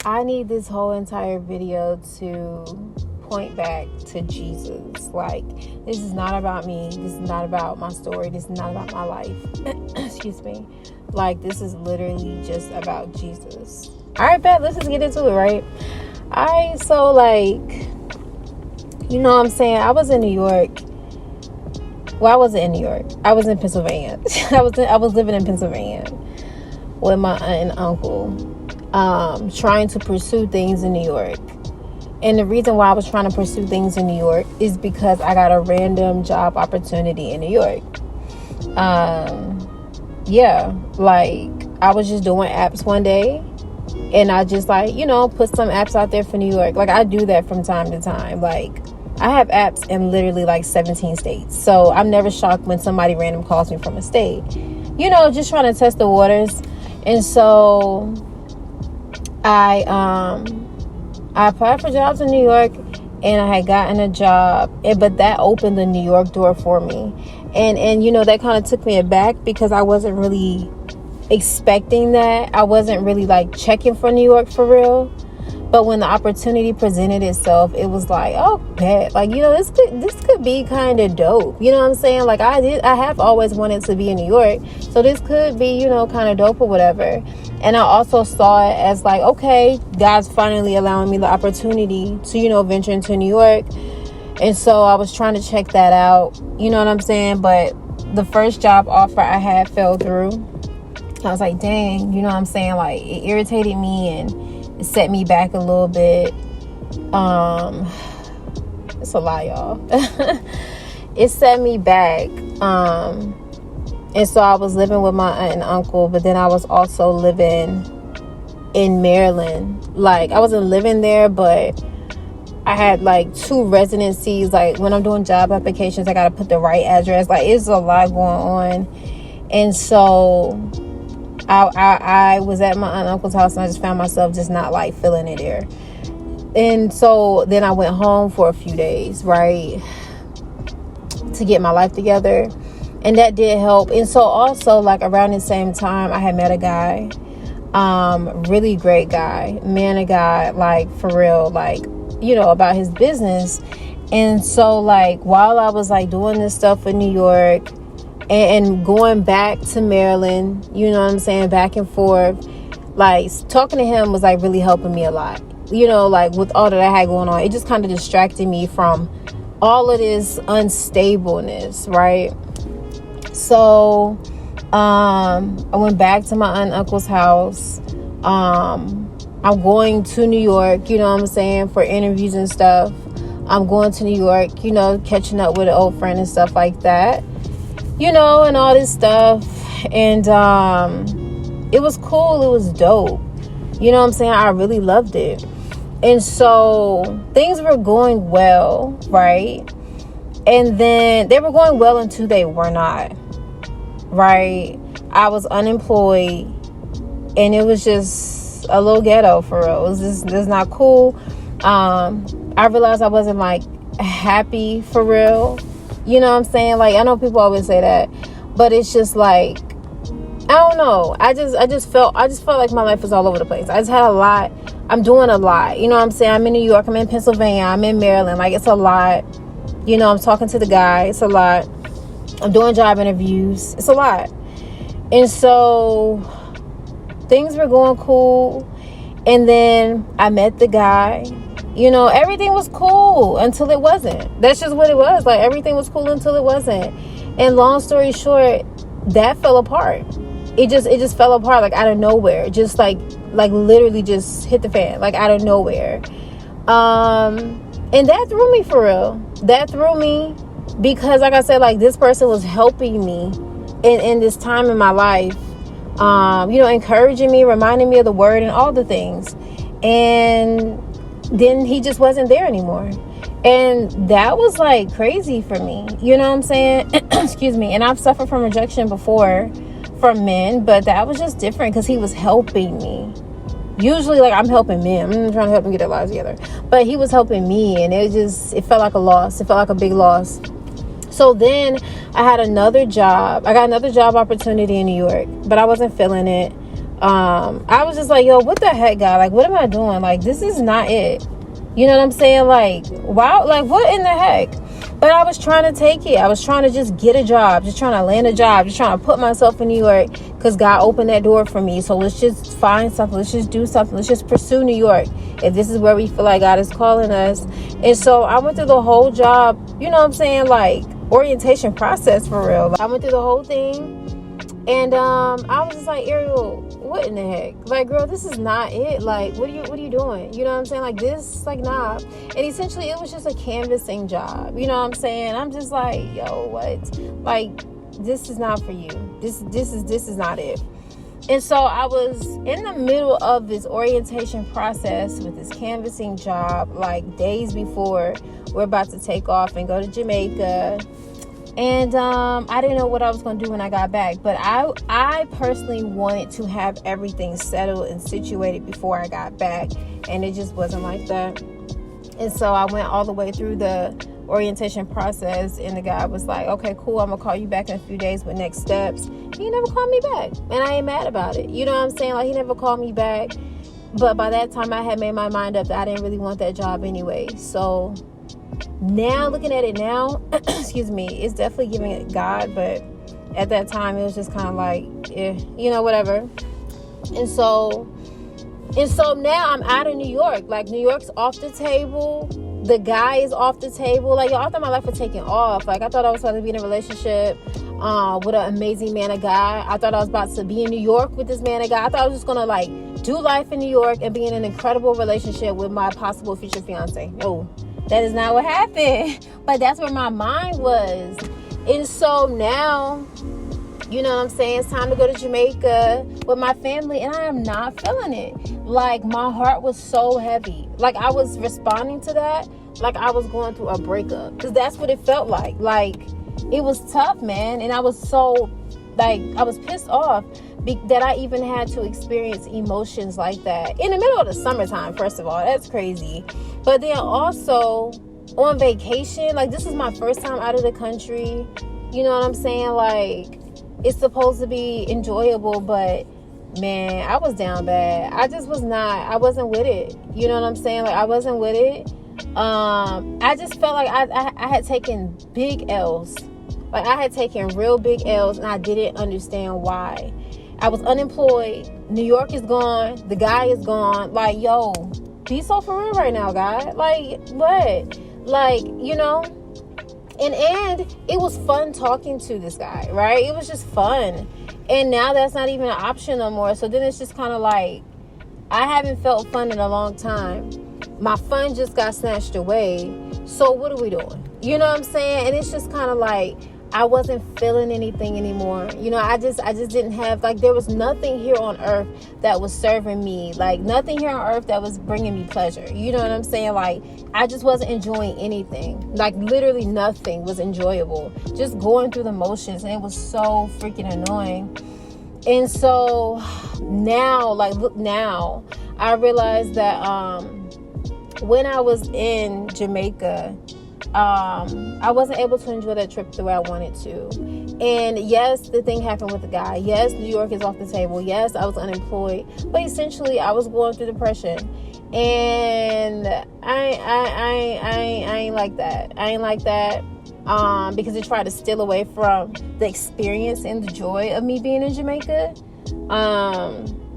I need this whole entire video to point back to Jesus. Like, this is not about me. This is not about my story. This is not about my life. Excuse me. Like, this is literally just about Jesus. All right, bet. Let's just get into it, right? So, like, you know what I'm saying? I was in New York. Well, I wasn't in New York. I was in Pennsylvania. I was living in Pennsylvania with my aunt and uncle, trying to pursue things in New York. And the reason why I was trying to pursue things in New York is because I got a random job opportunity in New York. Yeah, like, I was just doing apps one day, and I just, like, put some apps out there for New York. Like, I do that from time to time. Like, I have apps in literally like 17 states. So I'm never shocked when somebody random calls me from a state. Just trying to test the waters. And so I applied for jobs in New York, and I had gotten a job, but that opened the New York door for me. And that kind of took me aback because I wasn't really expecting that. I wasn't really like checking for New York for real. But when the opportunity presented itself, it was like, oh, bet. Like, this could be kind of dope. You know what I'm saying? Like, I have always wanted to be in New York. So this could be, kind of dope or whatever. And I also saw it as like, okay, God's finally allowing me the opportunity to, venture into New York. And so I was trying to check that out. You know what I'm saying? But the first job offer I had fell through. I was like, dang, you know what I'm saying? Like, it irritated me and it set me back a little bit. It's a lie, y'all. It set me back. And so I was living with my aunt and uncle, but then I was also living in Maryland. Like, I wasn't living there, but I had like 2 residencies. Like, when I'm doing job applications, I gotta put the right address. Like, it's a lot going on. And so I was at my aunt and uncle's house, and I just found myself just not like feeling it there. And so then I went home for a few days, right, to get my life together. And that did help. And so also, like, around the same time, I had met a guy, really great guy, man of God, like, for real, like, about his business. And so, like, while I was like doing this stuff in New York, and going back to Maryland, you know what I'm saying, back and forth, like, talking to him was like really helping me a lot. Like, with all that I had going on, it just kind of distracted me from all of this unstableness, right? So I went back to my aunt and uncle's house. I'm going to New York, you know what I'm saying, for interviews and stuff. I'm going to New York, catching up with an old friend and stuff like that. And all this stuff. And it was cool. It was dope. You know what I'm saying? I really loved it. And so things were going well, right? And then they were going well until they were not, right? I was unemployed, and it was just a little ghetto for real. It was just not cool. I realized I wasn't like happy for real. You know what I'm saying? Like, I know people always say that, but it's just like, I don't know. I just felt like my life was all over the place. I just had a lot. I'm doing a lot. You know what I'm saying? I'm in New York. I'm in Pennsylvania. I'm in Maryland. Like, it's a lot. I'm talking to the guy. It's a lot. I'm doing job interviews. It's a lot. And so things were going cool. And then I met the guy. Everything was cool until it wasn't. That's just what it was. Like, everything was cool until it wasn't. And long story short, that fell apart. It just fell apart, like, out of nowhere. Just like literally just hit the fan, like, out of nowhere. And that threw me for real. That threw me because, like I said, like, this person was helping me in this time in my life. Encouraging me, reminding me of the word and all the things. And then he just wasn't there anymore. And that was like crazy for me. You know what I'm saying? Excuse me. And I've suffered from rejection before from men, but that was just different because he was helping me. Usually, like, I'm helping men. I'm trying to help them get their lives together. But he was helping me, and it felt like a loss. It felt like a big loss. So then I had another job. I got another job opportunity in New York, but I wasn't feeling it. I was just like, yo, what the heck, God? Like, what am I doing? Like, this is not it. You know what I'm saying? Like, wow, like, what in the heck? But I was trying to take it. I was trying to just get a job, just trying to land a job, just trying to put myself in New York because God opened that door for me. So let's just find something. Let's just do something. Let's just pursue New York if this is where we feel like God is calling us. And so I went through the whole job, you know what I'm saying? Like, orientation process for real. I went through the whole thing. And I was just like, Ariel, what in the heck? Like, girl, this is not it. Like, what are you doing? You know what I'm saying? Like, this, like, nah. And essentially, it was just a canvassing job. You know what I'm saying? I'm just like, yo, what? Like, this is not for you. This is not it. And so I was in the middle of this orientation process with this canvassing job, like days before we're about to take off and go to Jamaica. And I didn't know what I was going to do when I got back. But I personally wanted to have everything settled and situated before I got back. And it just wasn't like that. And so I went all the way through the orientation process. And the guy was like, okay, cool. I'm going to call you back in a few days with next steps. He never called me back. And I ain't mad about it. You know what I'm saying? Like, he never called me back. But by that time, I had made my mind up that I didn't really want that job anyway. So now, looking at it now, excuse me, it's definitely giving it God, but at that time it was just kind of like, you know, whatever. And so now I'm out of New York. Like, New York's off the table. The guy is off the table. Like, yo, I thought my life was taking off. Like, I thought I was supposed to be in a relationship with an amazing man, a guy. I thought I was about to be in New York with this man, a guy. I thought I was just gonna like do life in New York and be in an incredible relationship with my possible future fiance. No. That is not what happened. But that's where my mind was. And so now, you know what I'm saying? It's time to go to Jamaica with my family. And I am not feeling it. Like, my heart was so heavy. Like, I was responding to that like I was going through a breakup. Because that's what it felt like. Like, it was tough, man. And I was so, like, I was pissed off that I even had to experience emotions like that in the middle of the summertime. First of all, that's crazy. But then also on vacation, like, this is my first time out of the country. You know what I'm saying? Like, it's supposed to be enjoyable, but man, I was down bad. I wasn't with it. You know what I'm saying? Like, I wasn't with it. I just felt like I had taken big L's. Like, I had taken real big L's, and I didn't understand why. I was unemployed. New York is gone. The guy is gone. Like, yo, be so for real right now, God. Like, what? Like, you know? And it was fun talking to this guy, right? It was just fun. And now that's not even an option no more. So then it's just kind of like, I haven't felt fun in a long time. My fun just got snatched away. So what are we doing? You know what I'm saying? And it's just kind of like, I wasn't feeling anything anymore. You know, I just didn't have, like, there was nothing here on earth that was serving me. Like, nothing here on earth that was bringing me pleasure. You know what I'm saying? Like, I just wasn't enjoying anything. Like, literally nothing was enjoyable. Just going through the motions, and it was so freaking annoying. And so now, like, look now, I realized that when I was in Jamaica, I wasn't able to enjoy that trip the way I wanted to. And yes, the thing happened with the guy. Yes, New York is off the table. Yes, I was unemployed. But essentially, I was going through depression. And I ain't like that. I ain't like that. Because it tried to steal away from the experience and the joy of me being in Jamaica.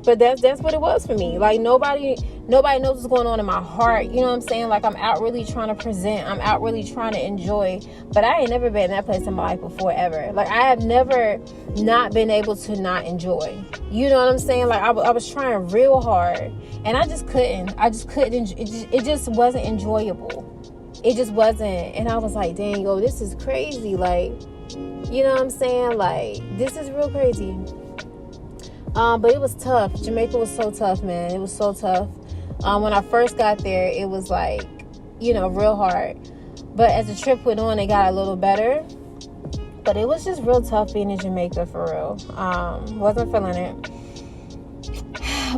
But that's what it was for me. Like, nobody knows what's going on in my heart. You know what I'm saying? Like, I'm out really trying to present. I'm out really trying to enjoy. But I ain't never been in that place in my life before, ever. Like, I have never not been able to not enjoy. You know what I'm saying? Like, I was trying real hard. And I just couldn't. It just wasn't enjoyable. It just wasn't. And I was like, dang, yo, this is crazy. Like, you know what I'm saying? Like, this is real crazy. But it was tough. Jamaica was so tough, man. It was so tough. When I first got there, it was like, you know, real hard. But as the trip went on, it got a little better. But it was just real tough being in Jamaica, for real. Wasn't feeling it.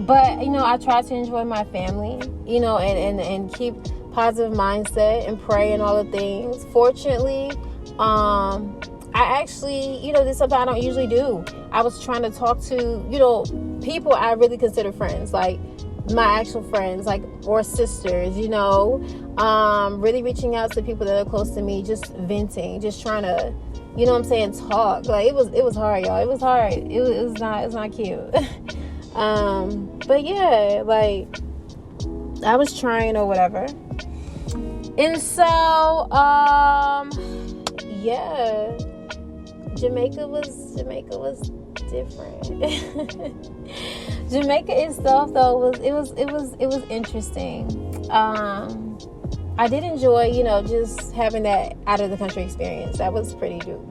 But, you know, I tried to enjoy my family, you know, and keep positive mindset and pray and all the things. Fortunately, I actually, you know, this is something I don't usually do. I was trying to talk to, you know, people I really consider friends, like my actual friends, like, or sisters, you know, really reaching out to people that are close to me, just venting, just trying to, you know what I'm saying, talk. Like, it was hard, y'all. It was hard. It was not cute. But yeah, like, I was trying or whatever. And so, yeah, Jamaica was different. Jamaica itself, though, was interesting. I did enjoy, you know, just having that out of the country experience. That was pretty dope.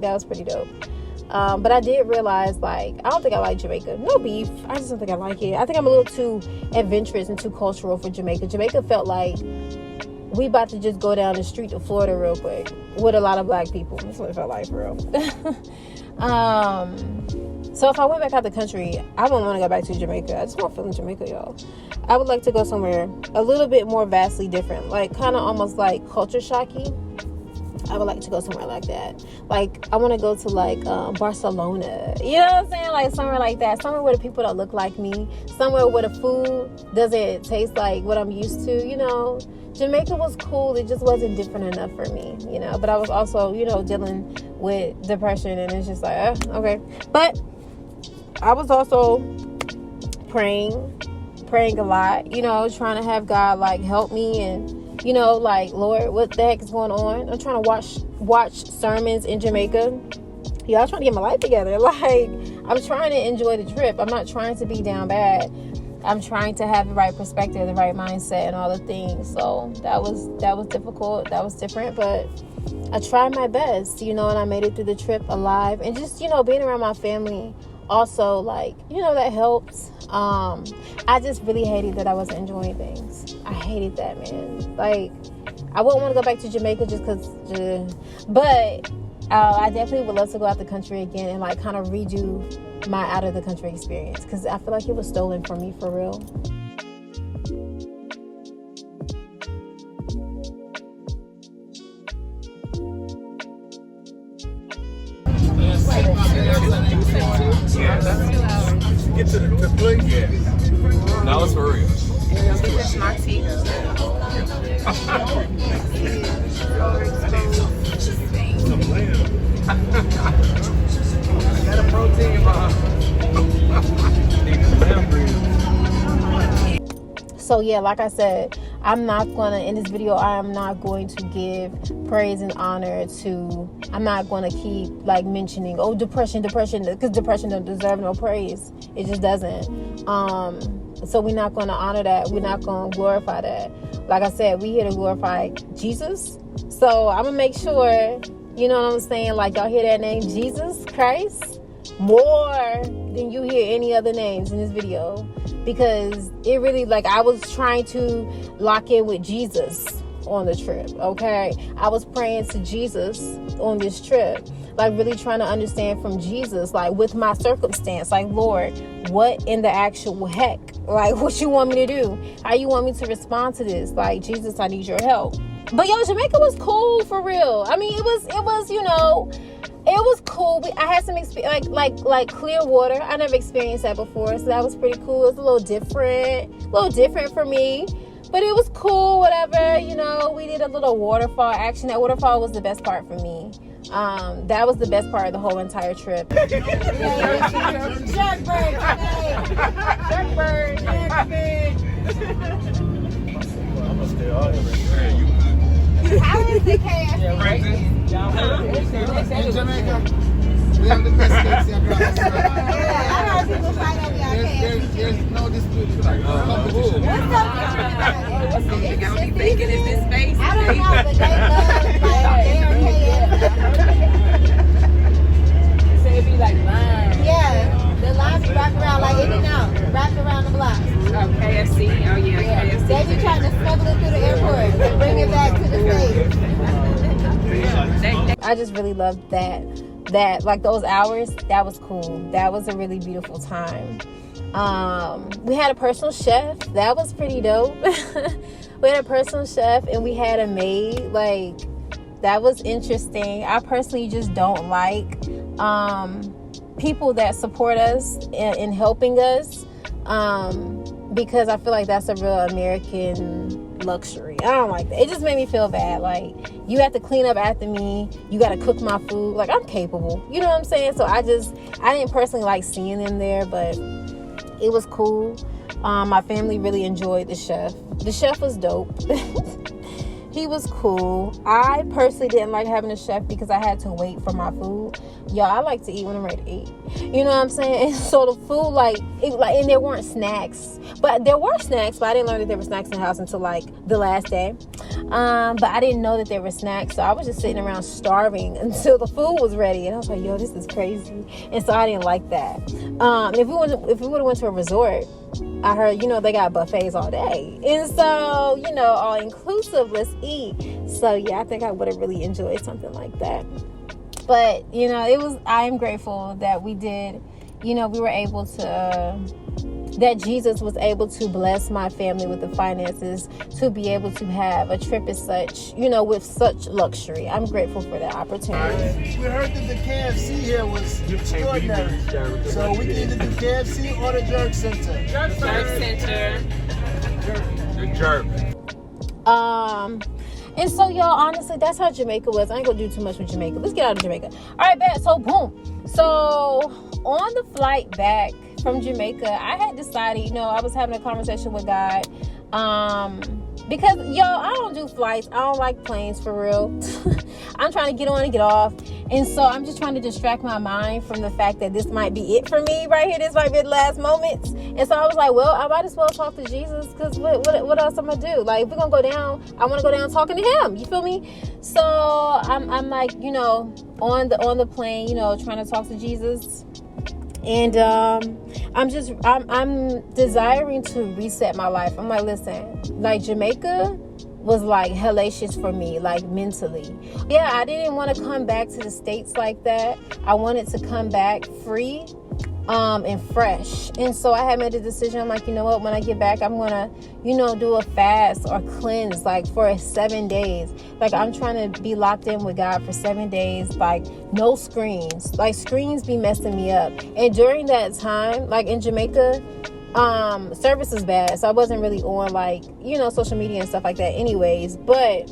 But I did realize, like, I don't think I like Jamaica. No beef. I just don't think I like it. I think I'm a little too adventurous and too cultural for Jamaica. Jamaica felt like we about to just go down the street to Florida real quick with a lot of black people. That's what it felt like, for real. So if I went back out the country, I wouldn't want to go back to Jamaica. I just want to feel in Jamaica, y'all. I would like to go somewhere a little bit more vastly different, like kind of almost like culture shocky. I would like to go somewhere like that. Like, I want to go to, like, Barcelona. You know what I'm saying? Like, somewhere like that. Somewhere where the people don't look like me. Somewhere where the food doesn't taste like what I'm used to, you know. Jamaica was cool. It just wasn't different enough for me, you know. But I was also, you know, dealing with depression. And it's just like, okay. But I was also praying a lot, you know, trying to have God, like, help me and, you know, like, Lord, what the heck is going on? I'm trying to watch sermons in Jamaica. Yeah, I'm trying to get my life together. Like, I'm trying to enjoy the trip. I'm not trying to be down bad. I'm trying to have the right perspective, the right mindset, and all the things. So that was difficult. That was different, but I tried my best, you know, and I made it through the trip alive. And just, you know, being around my family also, like, you know, that helps. I just really hated that I wasn't enjoying things. I hated that, man. Like, I wouldn't want to go back to Jamaica just because, but I definitely would love to go out the country again and, like, kind of redo my out of the country experience, because I feel like it was stolen from me, for real. Get to the place. Yeah. No, it's for real. Get this Moxie. Some lamb. Got a protein bar. So yeah, like I said, I'm not going to give praise and honor to, I'm not going to keep, like, mentioning, oh, depression, because depression don't deserve no praise. It just doesn't. So we're not going to honor that. We're not going to glorify that. Like I said, we here to glorify Jesus. So I'm going to make sure, you know what I'm saying, like, y'all hear that name, Jesus Christ, more than you hear any other names in this video. Because it really, like, I was trying to lock in with Jesus on the trip, okay? I was praying to Jesus on this trip, like, really trying to understand from Jesus, like, with my circumstance, like, Lord, what in the actual heck? Like, what you want me to do? How you want me to respond to this? Like, Jesus, I need your help. But yo, Jamaica was cool, for real. I mean, it was, you know, it was cool. I had some experience, like clear water. I never experienced that before, so that was pretty cool. It was a little different for me, but it was cool. Whatever, you know. We did a little waterfall action. That waterfall was the best part for me. That was the best part of the whole entire trip. Sharkbird today. I'm gonna stay all here. How is the KFC? In Jamaica, we have the best steaks here, girl. I heard people fight over y'all KFC. There's no dispute, competition. What's up, y'all? You gotta be thinking in this space. I don't know, but they love, like, their KFC. Say it be like lime. Yeah, the lines wrap around like In-N-Out, wrapped around the block. Oh, KFC. Oh, yeah, KFC. They be trying to smuggle it through the airport and bring it back to the States. I just really loved that like those hours. That was cool. That was a really beautiful time. We had a personal chef. That was pretty dope. We had a personal chef and we had a maid. Like, that was interesting. I personally just don't like people that support us in helping us. because I feel like that's a real American luxury. I don't like that. It just made me feel bad. Like, you have to clean up after me. You got to cook my food. Like, I'm capable. You know what I'm saying? So I didn't personally like seeing them there, but it was cool. My family really enjoyed the chef. The chef was dope. He was cool. I personally didn't like having a chef because I had to wait for my food. Y'all, I like to eat when I'm ready to eat. You know what I'm saying? And so the food, and there weren't snacks. But there were snacks, but I didn't learn that there were snacks in the house until like the last day. But I didn't know that there were snacks. So I was just sitting around starving until the food was ready. And I was like, yo, this is crazy. And so I didn't like that. And if we would have went to a resort, I heard, they got buffets all day. And so, all inclusive, let's eat. So, yeah, I think I would have really enjoyed something like that. But, I am grateful that we did, we were able to, that Jesus was able to bless my family with the finances to be able to have a trip as such, with such luxury. I'm grateful for that opportunity. We heard that the KFC here was extraordinary. So we can either do KFC or the Jerk Center. Jerk Center. The jerk. And so, y'all, honestly, that's how Jamaica was. I ain't gonna do too much with Jamaica. Let's get out of Jamaica. All right, bet. So, boom. So, on the flight back from Jamaica, I had decided, I was having a conversation with God. Because, I don't do flights. I don't like planes, for real. I'm trying to get on and get off. And so I'm just trying to distract my mind from the fact that this might be it for me right here. This might be the last moments. And so I was like, well, I might as well talk to Jesus, because what else am I going to do? Like, if we're going to go down, I want to go down talking to him. You feel me? So I'm like, on the plane, trying to talk to Jesus. And I'm desiring to reset my life. I'm like, listen, like, Jamaica was like hellacious for me, like mentally. Yeah, I didn't want to come back to the States like that. I wanted to come back free and fresh. And so I had made a decision. I'm like, you know what, when I get back, I'm gonna, do a fast or cleanse, like, for 7 days. Like, I'm trying to be locked in with God for 7 days, like, no screens. Like, screens be messing me up. And during that time, like, in Jamaica, service is bad, so I wasn't really on, like, social media and stuff like that anyways. But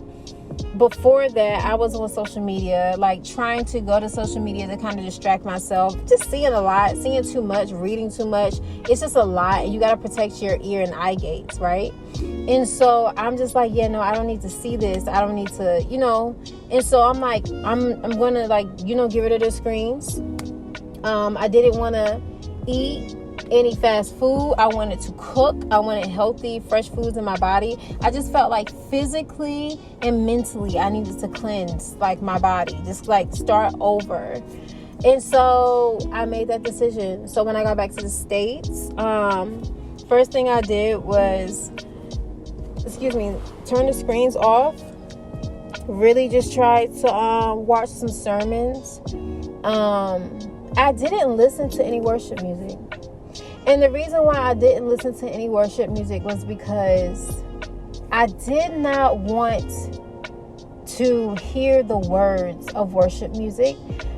before that, I was on social media, like, trying to go to social media to kind of distract myself, just seeing a lot, seeing too much, reading too much. It's just a lot, and you got to protect your ear and eye gates, right? And so I'm just like, yeah, no, I don't need to see this. I don't need to, and so I'm like, I'm gonna, like, get rid of the screens. I didn't want to eat any fast food. I wanted to cook. I wanted healthy, fresh foods in my body. I just felt like physically and mentally I needed to cleanse, like, my body, just, like, start over. And so I made that decision. So when I got back to the States, first thing I did was, turn the screens off. Really just tried to watch some sermons. I didn't listen to any worship music. And the reason why I didn't listen to any worship music was because I did not want to hear the words of worship music,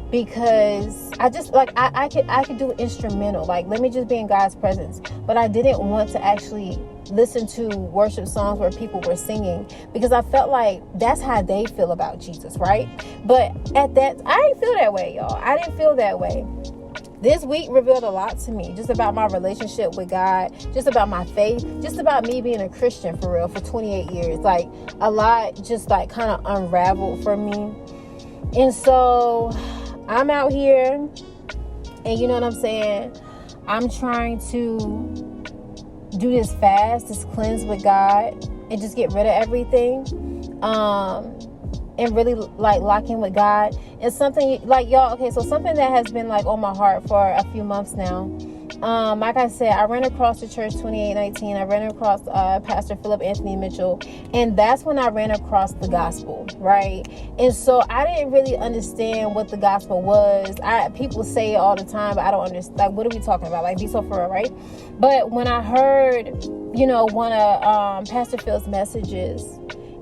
because I just, like, I could do instrumental, like, let me just be in God's presence. But I didn't want to actually listen to worship songs where people were singing, because I felt like that's how they feel about Jesus, right? But at that, I didn't feel that way, y'all. I didn't feel that way. This week revealed a lot to me, just about my relationship with God, just about my faith, just about me being a Christian for real for 28 years. Like, a lot just, like, kind of unraveled for me. And so I'm out here, and you know what I'm saying? I'm trying to do this fast, this cleanse with God, and just get rid of everything. And really, like, lock in with God. And something, like, y'all, okay, so something that has been, like, on my heart for a few months now. Like I said, I ran across the church 2819. I ran across Pastor Philip Anthony Mitchell. And that's when I ran across the gospel, right? And so I didn't really understand what the gospel was. People say it all the time, but I don't understand. Like, what are we talking about? Like, be so for real, right? But when I heard, one of Pastor Phil's messages,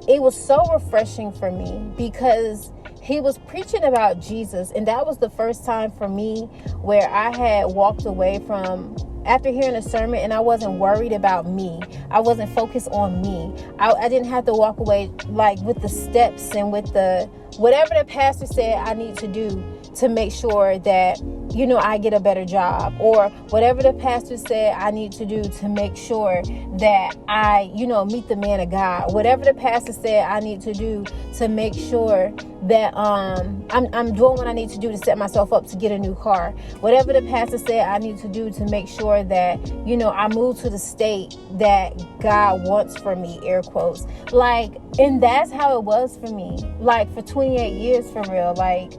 it was so refreshing for me, because he was preaching about Jesus. And that was the first time for me where I had walked away from after hearing a sermon and I wasn't worried about me. I wasn't focused on me. I didn't have to walk away like with the steps and with the whatever the pastor said I need to do to make sure that, you know, I get a better job, or whatever the pastor said I need to do to make sure that I, you know, meet the man of God. Whatever the pastor said I need to do to make sure that I'm doing what I need to do to set myself up to get a new car. Whatever the pastor said I need to do to make sure that, you know, I move to the state that God wants for me, air quotes. Like, and that's how it was for me. Like, for 28 years, for real. Like,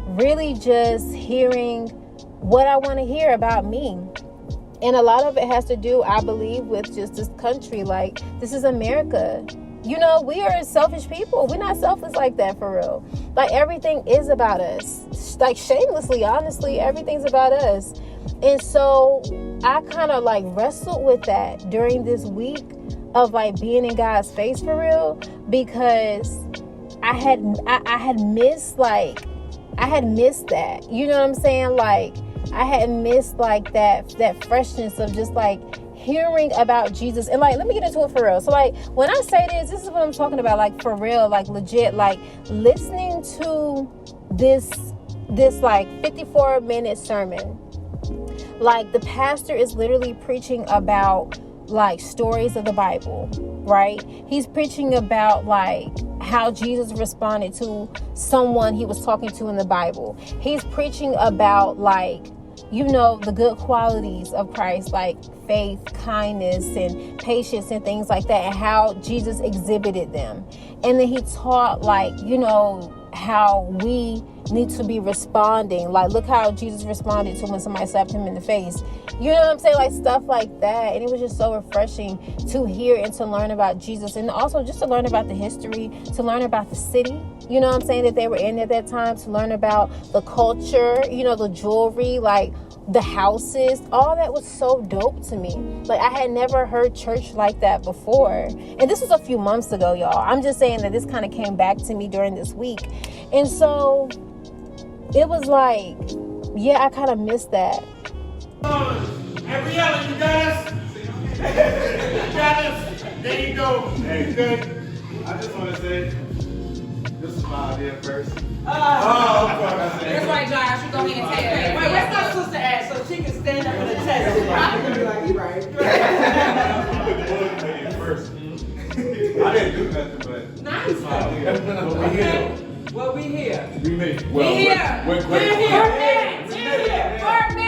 really just hearing what I want to hear about me. And a lot of it has to do, I believe, with just this country. Like, this is America. You know, we are selfish people. We're not selfless like that, for real. Like, everything is about us. Like, shamelessly, honestly, everything's about us. And so I kind of like wrestled with that during this week of like being in God's face, for real, because I had missed that. You know what I'm saying? Like, I had missed like that freshness of just like hearing about Jesus. And like, let me get into it for real. So like, when I say this is what I'm talking about, like for real, like legit, like listening to this like 54-minute sermon. Like, the pastor is literally preaching about like stories of the Bible, right? He's preaching about like how Jesus responded to someone he was talking to in the Bible. He's preaching about like, you know, the good qualities of Christ, like faith, kindness, and patience, and things like that, and how Jesus exhibited them. And then he taught like, you know, how we need to be responding. Like, look how Jesus responded to when somebody slapped him in the face. You know what I'm saying? Like, stuff like that. And it was just so refreshing to hear and to learn about Jesus, and also just to learn about the history, to learn about the city, you know what I'm saying, that they were in at that time, to learn about the culture, you know, the jewelry, like the houses. All that was so dope to me. Like, I had never heard church like that before. And this was a few months ago, y'all. I'm just saying that this kind of came back to me during this week. And so it was like, yeah, I kind of missed that. Hey, Rihanna, you got us? You got us? There you go. Hey, good. I just want to say, this is my idea first. That's right, Josh. You go ahead and take it. Wait, where's my sister at so she can stand up for the test? Like, you right. First. I didn't do nothing, but Nice. it's my idea. Well, we here. We made it. We here. We're We're here. great. We're here. For me.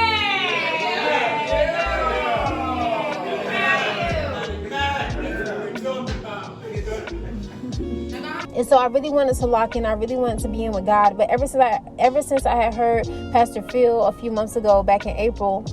And so I really wanted to lock in. I really wanted to be in with God. But ever since I had heard Pastor Phil a few months ago, back in April,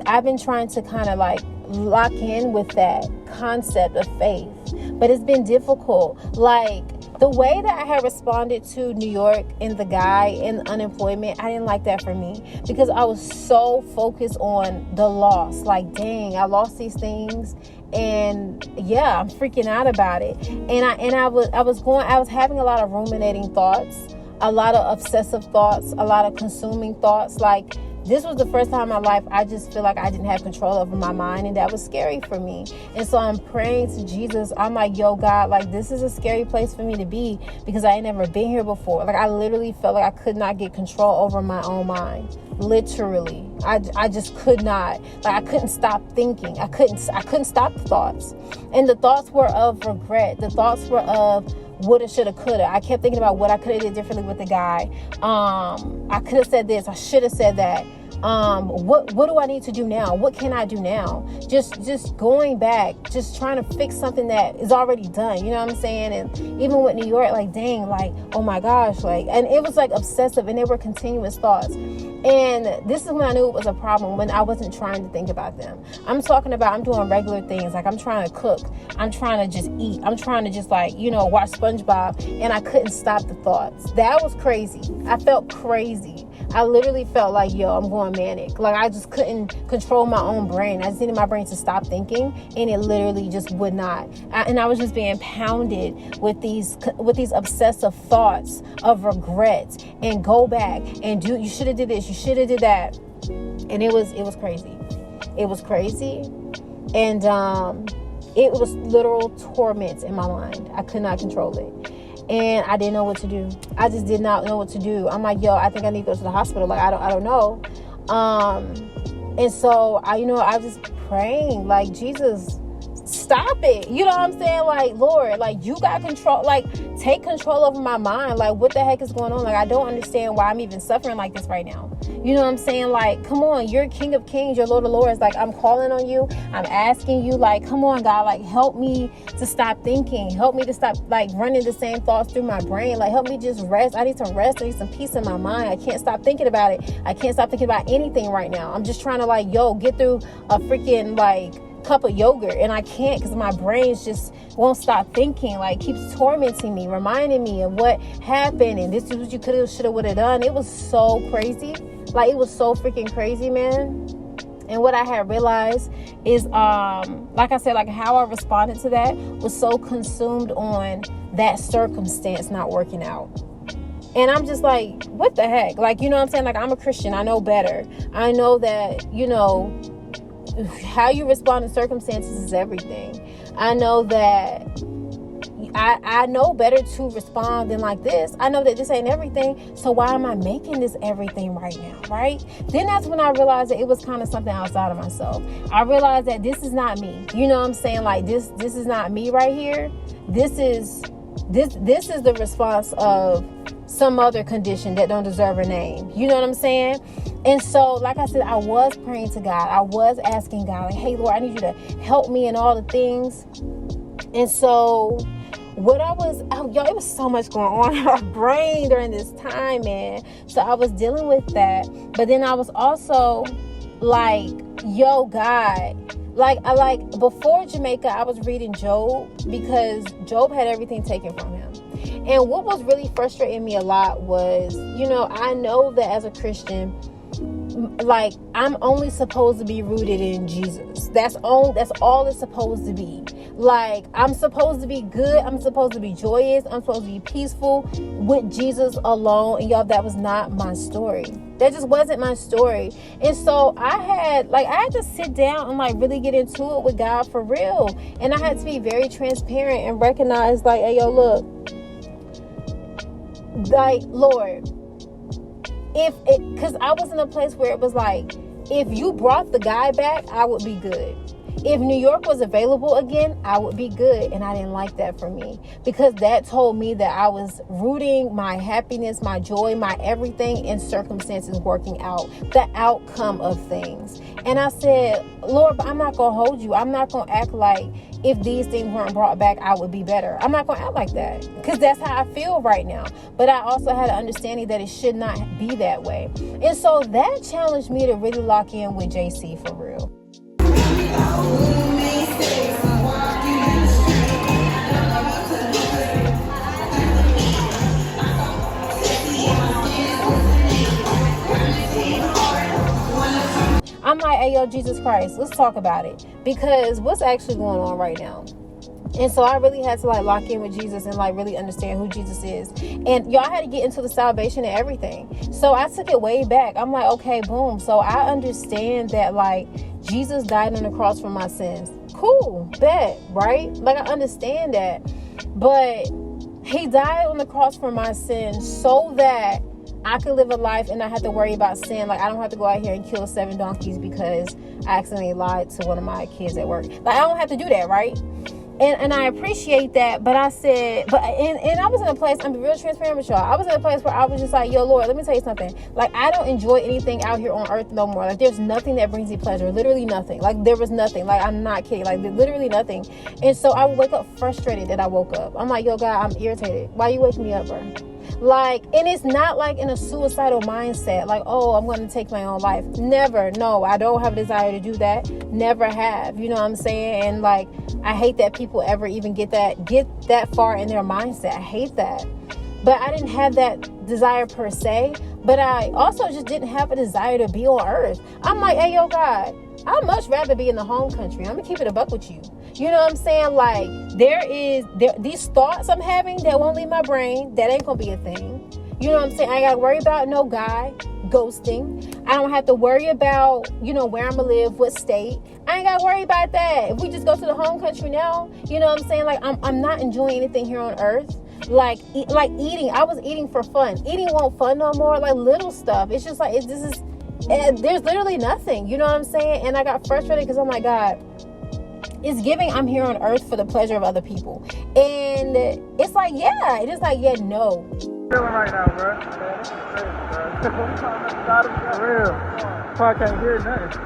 I've been trying to kind of like lock in with that concept of faith. But it's been difficult. Like, the way that I had responded to New York and the guy and unemployment, I didn't like that for me, because I was so focused on the loss. Like, dang, I lost these things. And yeah, I'm freaking out about it. And I was having a lot of ruminating thoughts, a lot of obsessive thoughts, a lot of consuming thoughts. Like, this was the first time in my life I just feel like I didn't have control over my mind, and that was scary for me. And so I'm praying to Jesus. I'm like, yo, God, like, this is a scary place for me to be, because I ain't never been here before. Like, I literally felt like I could not get control over my own mind. Literally. I just could not. Like, I couldn't stop thinking. I couldn't stop the thoughts. And the thoughts were of regret. The thoughts were of woulda, shoulda, coulda. I kept thinking about what I could have did differently with the guy. I could have said this. I should have said that. What do I need to do now? What can I do now? Just going back, just trying to fix something that is already done. You know what I'm saying? And even with New York, like, dang, like, oh my gosh, like, and it was like obsessive, and they were continuous thoughts. And this is when I knew it was a problem, when I wasn't trying to think about them. I'm talking about, I'm doing regular things. Like, I'm trying to cook. I'm trying to just eat. I'm trying to just, like, you know, watch SpongeBob. And I couldn't stop the thoughts. That was crazy. I felt crazy. I literally felt like, yo, I'm going manic. Like, I just couldn't control my own brain. I just needed my brain to stop thinking, and it literally just would not. And I was just being pounded with these obsessive thoughts of regret, and go back and do, you should have did this, you should have did that. And it was crazy. It was crazy. And it was literal torment in my mind. I could not control it. And I didn't know what to do. I just did not know what to do. I'm like, yo, I think I need to go to the hospital. Like, I don't know. And so I was just praying, like, Jesus, stop it. You know what I'm saying? Like, Lord, like, you got control. Like, take control over my mind. Like, what the heck is going on? Like, I don't understand why I'm even suffering like this right now. You know what I'm saying? Like, come on, you're King of Kings, you're Lord of Lords. Like, I'm calling on you. I'm asking you, like, come on, God, like, help me to stop thinking. Help me to stop, like, running the same thoughts through my brain. Like, help me just rest. I need some rest. I need some peace in my mind. I can't stop thinking about it. I can't stop thinking about anything right now. I'm just trying to, like, get through a freaking, like, cup of yogurt, and I can't, because my brains just won't stop thinking, like, keeps tormenting me, reminding me of what happened, and this is what you could have, should have, would have done. It was so crazy. Like, it was so freaking crazy, man. And what I had realized is, like I said, like, how I responded to that was so consumed on that circumstance not working out. And I'm just like, what the heck? Like, you know what I'm saying? Like, I'm a Christian. I know better. I know that, how you respond to circumstances is everything. I know that I know better to respond than like this. I know that this ain't everything. So why am I making this everything right now? Right? Then that's when I realized that it was kind of something outside of myself. I realized that this is not me. You know what I'm saying? Like, this is not me right here. This is the response of some other condition that don't deserve a name. You know what I'm saying? And so, like I said, I was praying to God. I was asking God, like, hey, Lord, I need you to help me in all the things. And so it was so much going on in my brain during this time, man. So I was dealing with that. But then I was also like, yo, God, like before Jamaica, I was reading Job, because Job had everything taken from him. And what was really frustrating me a lot was, I know that as a Christian, like, I'm only supposed to be rooted in Jesus. That's all it's supposed to be. Like, I'm supposed to be good. I'm supposed to be joyous. I'm supposed to be peaceful with Jesus alone. And y'all, that was not my story. That just wasn't my story. And so I had to sit down and, like, really get into it with God for real. And I had to be very transparent and recognize, like, hey, yo, look, like, Lord, because I was in a place where it was like, if you brought the guy back, I would be good. If New York was available again, I would be good. And I didn't like that for me, because that told me that I was rooting my happiness, my joy, my everything in circumstances working out, the outcome of things. And I said, Lord, but I'm not going to hold you. I'm not going to act like if these things weren't brought back, I would be better. I'm not going to act like that, because that's how I feel right now. But I also had an understanding that it should not be that way. And so that challenged me to really lock in with JC for real. I'm like, hey, yo, Jesus Christ, let's talk about it, because what's actually going on right now? And so I really had to, like, lock in with Jesus and, like, really understand who Jesus is. And y'all had to get into the salvation and everything. So I took it way back. I'm like, okay, boom. So I understand that, like, Jesus died on the cross for my sins. Cool, bet, right? Like, I understand that. But he died on the cross for my sins so that I could live a life and not have to worry about sin. Like, I don't have to go out here and kill 7 donkeys because I accidentally lied to one of my kids at work. Like, I don't have to do that, right? And I appreciate that. But I said, and I was in a place, I'm real transparent with y'all. I was in a place where I was just like, yo, Lord, let me tell you something. Like, I don't enjoy anything out here on earth no more. Like, there's nothing that brings me pleasure. Literally nothing. Like, there was nothing. Like, I'm not kidding. Like, literally nothing. And so I would wake up frustrated that I woke up. I'm like, yo, God, I'm irritated. Why you waking me up, bro? Like, and it's not like in a suicidal mindset, like, oh, I'm going to take my own life. Never. No, I don't have a desire to do that. Never have. You know what I'm saying? And, like, I hate that people ever even get that far in their mindset. I hate that. But I didn't have that desire per se. But I also just didn't have a desire to be on earth. I'm like, hey, yo, God, I'd much rather be in the home country. I'm going to keep it a buck with you. You know what I'm saying? Like, these thoughts I'm having that won't leave my brain, that ain't going to be a thing. You know what I'm saying? I ain't got to worry about no guy. ghosting. I don't have to worry about, where I'm gonna live, what state. I ain't gotta worry about that. If we just go to the home country now, you know what I'm saying? Like, I'm not enjoying anything here on earth. Like eating. I was eating for fun. Eating won't fun no more. Like, little stuff. It's just like, there's literally nothing. You know what I'm saying? And I got frustrated because I'm like, God, it's giving I'm here on earth for the pleasure of other people. And it's like, yeah. It is like, yeah, no. Feeling right now, bro. Man, this is crazy, bro. For real. Probably can't hear nothing.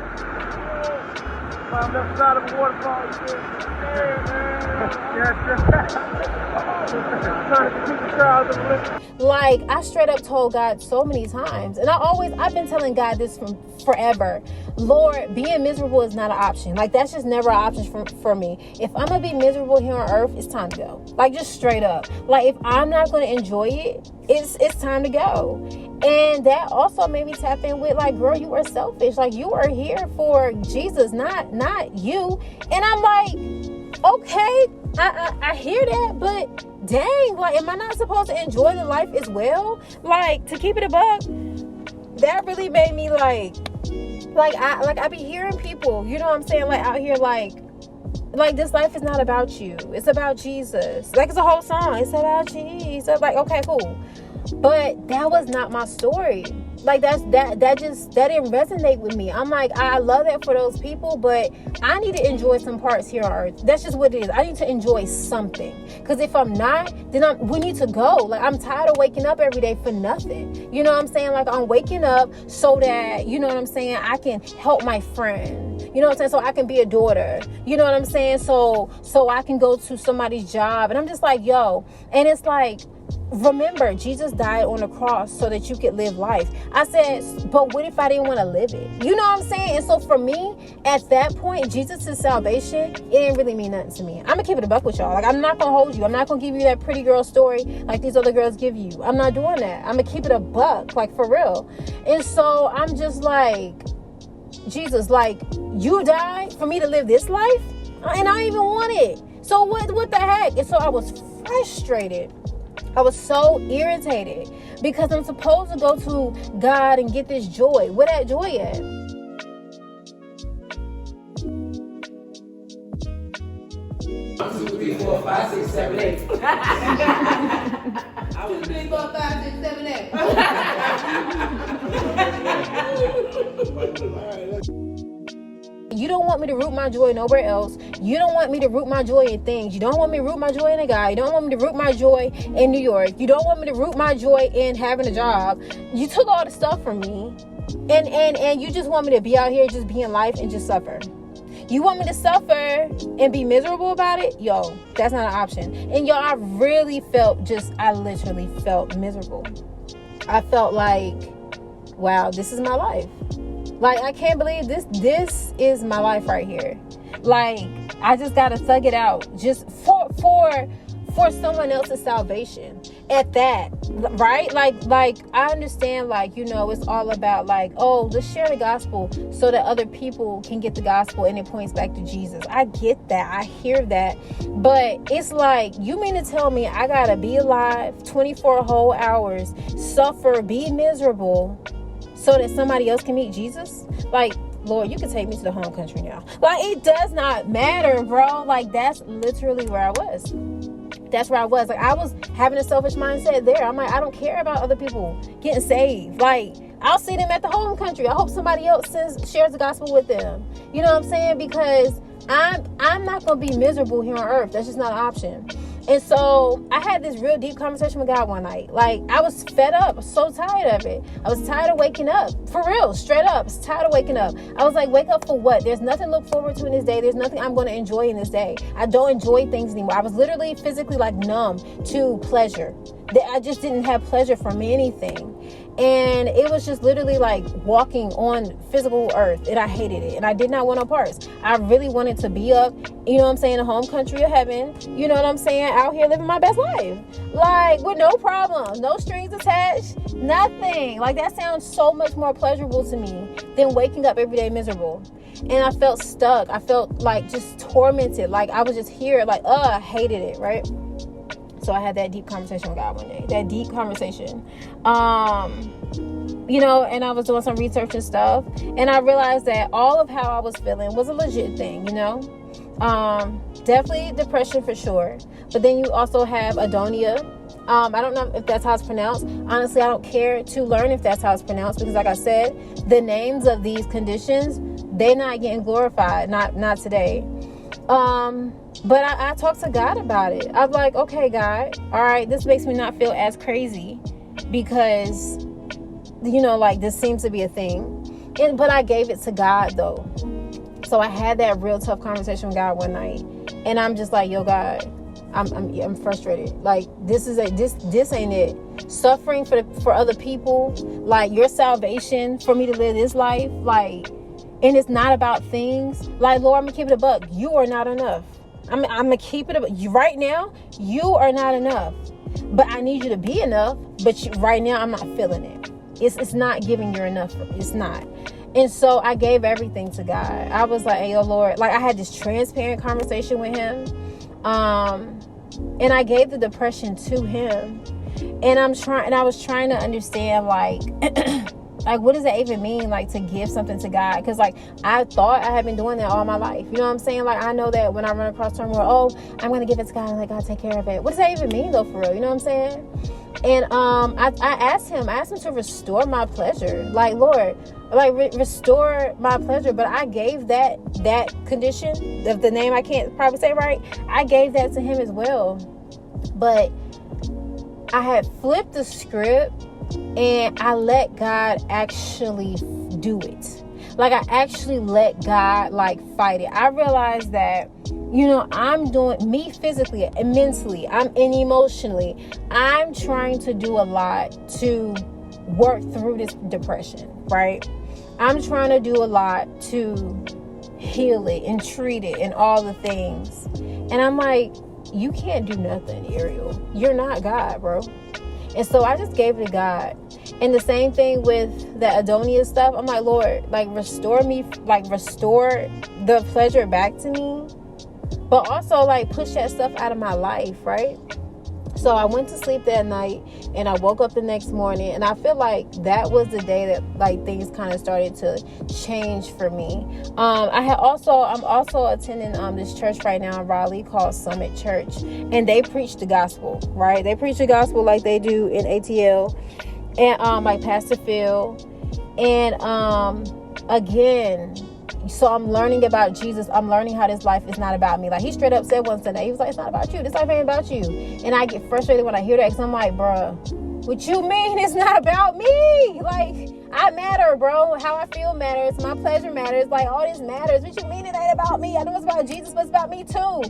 I'm up side of a waterfall. Like, I straight up told God so many times, and I've been telling God this from forever. Lord, being miserable is not an option. Like, that's just never an option for me. If I'm gonna be miserable here on earth, it's time to go. Like, just straight up. Like, if I'm not gonna enjoy it, it's time to go. And that also made me tap in with, like, girl, you are selfish. Like, you are here for Jesus, not you. And I'm like, okay, I hear that, but dang, like, am I not supposed to enjoy the life as well? Like, to keep it a buck, that really made me like I be hearing people, you know what I'm saying, like, out here, like this life is not about you, it's about Jesus. Like, it's a whole song, it's about Jesus. Like, okay, cool. But that was not my story. Like, that didn't resonate with me. I'm like, I love that for those people, but I need to enjoy some parts here on earth. That's just what it is. I need to enjoy something. Because if I'm not, then we need to go. Like, I'm tired of waking up every day for nothing. You know what I'm saying? Like, I'm waking up so that, you know what I'm saying, I can help my friend. You know what I'm saying? So I can be a daughter. You know what I'm saying? So I can go to somebody's job. And I'm just like, yo. And it's like, remember, Jesus died on the cross so that you could live life. I said, but what if I didn't want to live it? You know what I'm saying? And so for me, at that point, Jesus' salvation, it didn't really mean nothing to me. I'm gonna keep it a buck with y'all. Like, I'm not gonna hold you. I'm not gonna give you that pretty girl story like these other girls give you. I'm not doing that. I'm gonna keep it a buck, like, for real. And so I'm just like, Jesus, like, you died for me to live this life, and I even want it. So what the heck? And so I was frustrated. I was so irritated because I'm supposed to go to God and get this joy. Where that joy at? 1, 2, 3, 4, 5, 6, 7, 8. 2, 3, 4, 5, 6, 7, 8. You don't want me to root my joy nowhere else. You don't want me to root my joy in things. You don't want me to root my joy in a guy. You don't want me to root my joy in New York. You don't want me to root my joy in having a job. You took all the stuff from me. And you just want me to be out here just be in life and just suffer. You want me to suffer and be miserable about it? Yo, that's not an option. And yo, I literally felt miserable. I felt like, wow, this is my life. Like, I can't believe this is my life right here. Like, I just gotta thug it out just for someone else's salvation at that, right? Like I understand, like, you know, it's all about, like, oh, let's share the gospel so that other people can get the gospel and it points back to Jesus. I get that. I hear that. But it's like, you mean to tell me I gotta be alive 24 whole hours, suffer, be miserable, so that somebody else can meet Jesus? Like, Lord, you can take me to the home country now. Like, it does not matter, bro. Like, that's literally where I was. That's where I was. Like, I was having a selfish mindset there. I'm like, I don't care about other people getting saved. Like, I'll see them at the home country. I hope somebody else shares the gospel with them. You know what I'm saying? Because I'm not going to be miserable here on earth. That's just not an option. And so I had this real deep conversation with God one night. Like, I was fed up. I was so tired of it. I was tired of waking up. For real, straight up. I was tired of waking up. I was like, wake up for what? There's nothing to look forward to in this day. There's nothing I'm going to enjoy in this day. I don't enjoy things anymore. I was literally physically, like, numb to pleasure. I just didn't have pleasure from anything. And it was just literally like walking on physical earth, and I hated it, and I did not want no parts. I really wanted to be up, you know what I'm saying, the home country of heaven, you know what I'm saying, out here living my best life, like, with no problem, no strings attached, nothing. Like, that sounds so much more pleasurable to me than waking up every day miserable. And I felt stuck. I felt like just tormented. Like, I was just here, like, I hated it, right? So I had that deep conversation with God one day. That deep conversation. you know, and I was doing some research and stuff, and I realized that all of how I was feeling was a legit thing, you know. Definitely depression for sure. But then you also have adonia. I don't know if that's how it's pronounced. Honestly, I don't care to learn if that's how it's pronounced, because like I said, the names of these conditions, they're not getting glorified, not today. But I talked to God about it. I'm like, okay, God, all right, this makes me not feel as crazy, because, you know, like, this seems to be a thing. But I gave it to God though. So I had that real tough conversation with God one night, and I'm just like, yo, God, I'm frustrated. Like, this ain't it. Suffering for other people, like your salvation for me to live this life, like, and it's not about things. Like, Lord, I'm gonna keep it a buck. You are not enough. I'm gonna keep it right now. You are not enough, but I need you to be enough. But right now, I'm not feeling it. It's not giving you enough. It's not. And so I gave everything to God. I was like, hey, yo, Lord, like, I had this transparent conversation with him. And I gave the depression to him. And I was trying to understand, like, like, what does that even mean? Like, to give something to God? Because, like, I thought I had been doing that all my life. You know what I'm saying? Like, I know that when I run across turmoil, oh, I'm going to give it to God and let God take care of it. What does that even mean, though, for real? You know what I'm saying? And I asked him to restore my pleasure. Like, Lord, like, restore my pleasure. But I gave that condition of the name I can't probably say right. I gave that to him as well. But I had flipped the script, and I let God actually do it. Like, I actually let God, like, fight it. I realized that, you know, I'm doing me physically and mentally, and emotionally. I'm trying to do a lot to work through this depression, right? I'm trying to do a lot to heal it and treat it and all the things. And I'm like, you can't do nothing, Ariel. You're not God, bro. And so I just gave it to God. And the same thing with the adonia stuff. I'm like, Lord, like, restore me, like, restore the pleasure back to me. But also, like, push that stuff out of my life, right? So I went to sleep that night, and I woke up the next morning, and I feel like that was the day that, like, things kind of started to change for me. I'm also attending this church right now in Raleigh called Summit Church, and they preach the gospel, right? They preach the gospel like they do in ATL, and like Pastor Phil, and again. So I'm learning about Jesus. I'm learning how this life is not about me. Like, he straight up said once today, he was like, it's not about you. This life ain't about you. And I get frustrated when I hear that, because I'm like, bruh, what you mean it's not about me? Like, I matter, bro. How I feel matters. My pleasure matters. Like, all this matters. What you mean it ain't about me? I know it's about Jesus, but it's about me too.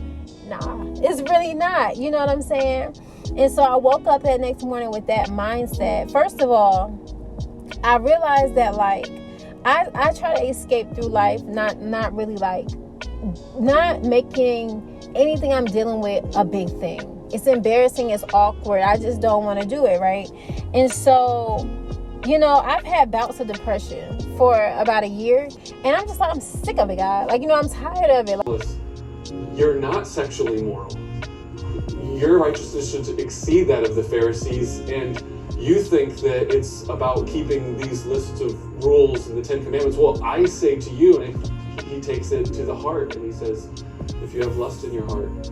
Nah, it's really not. You know what I'm saying? And so I woke up that next morning with that mindset. First of all, I realized that, like, I try to escape through life, not really, like, not making anything I'm dealing with a big thing. It's embarrassing, it's awkward. I just don't want to do it, right? And so, you know, I've had bouts of depression for about a year, and I'm just like, I'm sick of it, God. Like, you know, I'm tired of it. You're not sexually moral. Your righteousness should exceed that of the Pharisees, and you think that it's about keeping these lists of rules and the Ten Commandments. Well, I say to you, and he takes it to the heart, and he says, if you have lust in your heart,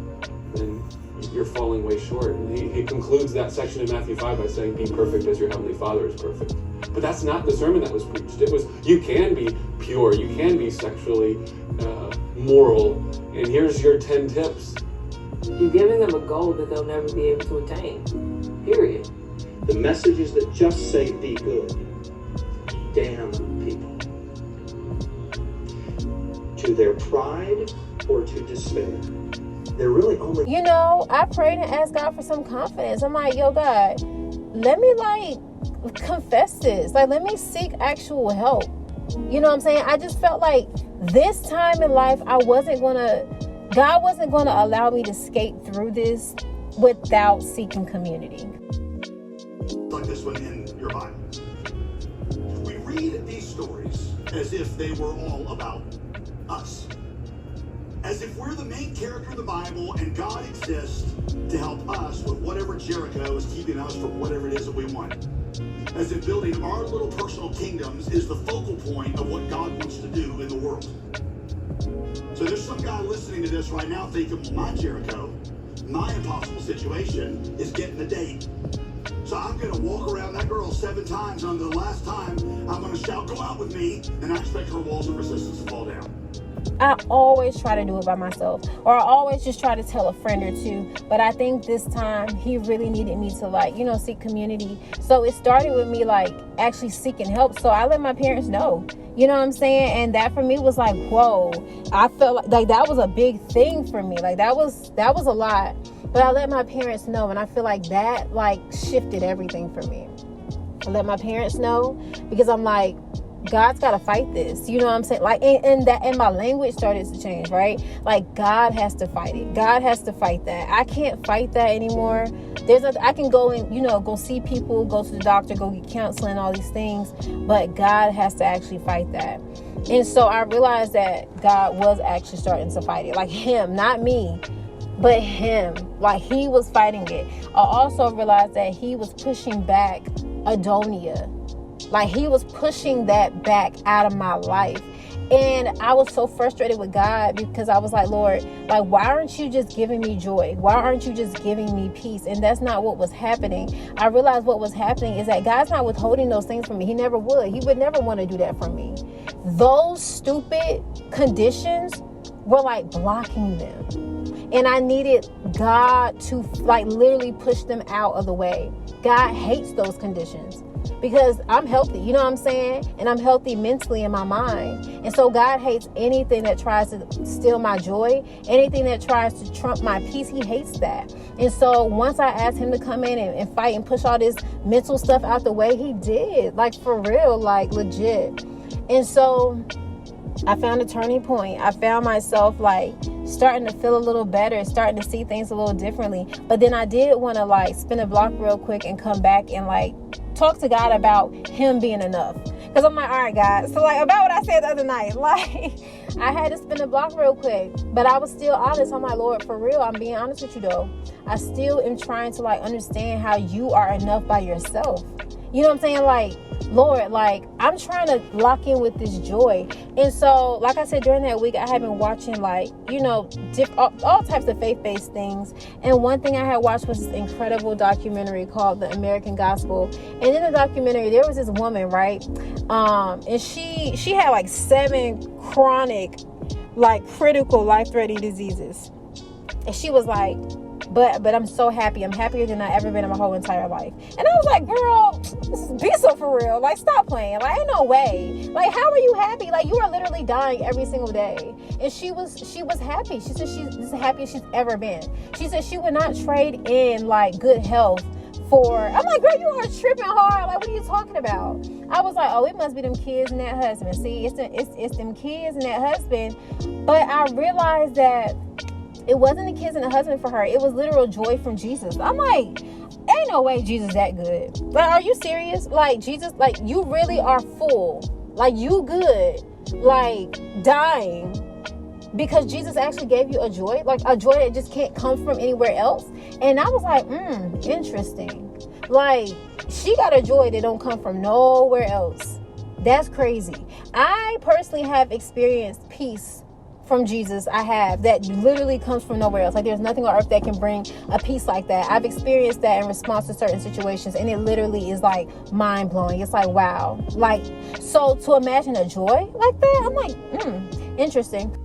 then you're falling way short. And he concludes that section in Matthew 5 by saying, be perfect as your heavenly Father is perfect. But that's not the sermon that was preached. It was, you can be pure, you can be sexually moral, and here's your 10 tips. You're giving them a goal that they'll never be able to attain. Period. The messages that just say be good damn people to their pride or to despair. They're really only... You know, I prayed and asked God for some confidence. I'm like, yo, God, let me, like, confess this. Like, let me seek actual help. You know what I'm saying? I just felt like this time in life, God wasn't going to allow me to skate through this without seeking community. Like this one in your Bible. We read these stories as if they were all about us. As if we're the main character of the Bible and God exists to help us with whatever Jericho is keeping us from whatever it is that we want. As if building our little personal kingdoms is the focal point of what God wants to do in the world. So there's some guy listening to this right now thinking, well, my Jericho, my impossible situation is getting a date. So I'm going to walk around that girl 7 times, and on the last time, I'm going to shout, go out with me, and I expect her walls of resistance to fall down. I always try to do it by myself, or I always just try to tell a friend or two. But I think this time he really needed me to, like, you know, seek community. So it started with me, like, actually seeking help. So I let my parents know, you know what I'm saying? And that for me was like, whoa, I felt like that was a big thing for me. Like that was a lot. But I let my parents know, and I feel like that like shifted everything for me. I let my parents know because I'm like, God's got to fight this. You know what I'm saying? Like, and my language started to change, right? Like, God has to fight it. God has to fight that. I can't fight that anymore. I can go and, you know, go see people, go to the doctor, go get counseling, all these things. But God has to actually fight that. And so I realized that God was actually starting to fight it. Like him, not me, but him. Like he was fighting it. I also realized that he was pushing back Adonia. Like he was pushing that back out of my life. And I was so frustrated with God because I was like, Lord, like, why aren't you just giving me joy? Why aren't you just giving me peace? And that's not what was happening. I realized what was happening is that God's not withholding those things from me. He never would. He would never want to do that for me. Those stupid conditions were like blocking them. And I needed God to like literally push them out of the way. God hates those conditions. Because I'm healthy, you know what I'm saying? And I'm healthy mentally in my mind. And so God hates anything that tries to steal my joy, anything that tries to trump my peace. He hates that. And so once I asked him to come in and fight and push all this mental stuff out the way, he did. Like for real, like legit. And so I found a turning point. I found myself like starting to feel a little better, starting to see things a little differently. But then I did want to like spin a block real quick and come back and like talk to God about him being enough. Because I'm like, all right, God. So like about what I said the other night, like I had to spin the block real quick. But I was still honest. I'm like, Lord, for real, I'm being honest with you though. I still am trying to like understand how you are enough by yourself. You know what I'm saying? Like, Lord, like I'm trying to lock in with this joy. And so, like I said, during that week, I had been watching like, you know, all types of faith-based things. And one thing I had watched was this incredible documentary called The American Gospel. And in the documentary, there was this woman, right? And she had like 7 chronic, like critical life-threatening diseases. And she was like, but I'm so happy. I'm happier than I ever been in my whole entire life. And I was like, girl, be so for real. Like, stop playing. Like, ain't no way. Like, how are you happy? Like, you are literally dying every single day. And she was happy. She said she's the happiest she's ever been. She said she would not trade in like good health for. I'm like, girl, you are tripping hard. Like, what are you talking about? I was like, oh, it must be them kids and that husband. See, it's them kids and that husband. But I realized that it wasn't the kids and the husband for her. It was literal joy from Jesus. I'm like, ain't no way Jesus that good. Like, are you serious? Like, Jesus, like, you really are full. Like, you good. Like, dying. Because Jesus actually gave you a joy. Like, a joy that just can't come from anywhere else. And I was like, interesting. Like, she got a joy that don't come from nowhere else. That's crazy. I personally have experienced peace from Jesus. I have that literally comes from nowhere else. Like there's nothing on earth that can bring a peace like that. I've experienced that in response to certain situations, and it literally is like mind blowing. It's like, wow. Like, so to imagine a joy like that, I'm like, interesting.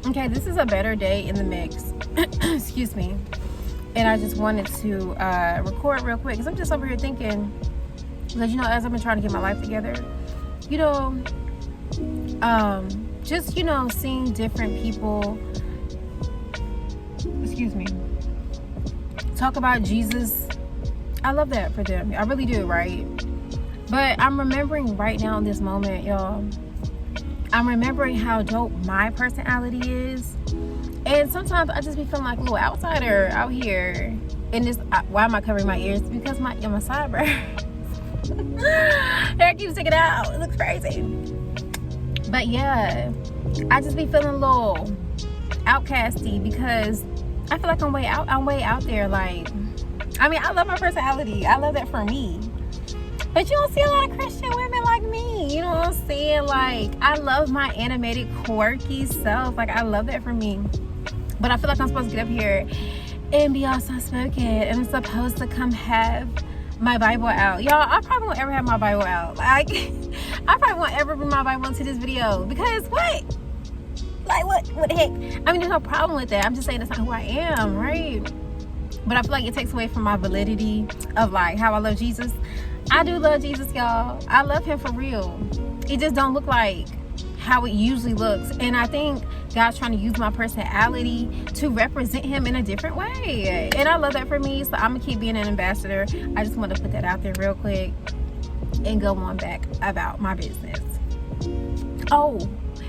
Okay, this is a better day in the mix. Excuse me. And I just wanted to record real quick because I'm just over here thinking, because, you know, as I've been trying to get my life together, you know, just, you know, seeing different people, excuse me, talk about Jesus. I love that for them. I really do, right? But I'm remembering right now in this moment, y'all, I'm remembering how dope my personality is. And sometimes I just be feeling like a little outsider out here. And this, why am I covering my ears? Because my sideburns. Hair keeps sticking out. It looks crazy. But yeah, I just be feeling a little outcasty because I feel like I'm way out there. Like, I mean, I love my personality. I love that for me. But you don't see a lot of Christian women like me. You know what I'm saying? Like, I love my animated, quirky self. Like, I love that for me. But I feel like I'm supposed to get up here and be all soft-spoken. And I'm supposed to come have my Bible out. Y'all, I probably won't ever have my Bible out. Like, I probably won't ever bring my Bible into this video. Because what? Like, what the heck? I mean, there's no problem with that. I'm just saying that's not who I am, right? But I feel like it takes away from my validity of, like, how I love Jesus. I do love Jesus, y'all. I love him for real. It just don't look like how it usually looks. And I think God's trying to use my personality to represent him in a different way. And I love that for me. So I'm going to keep being an ambassador. I just want to put that out there real quick and go on back about my business. Oh,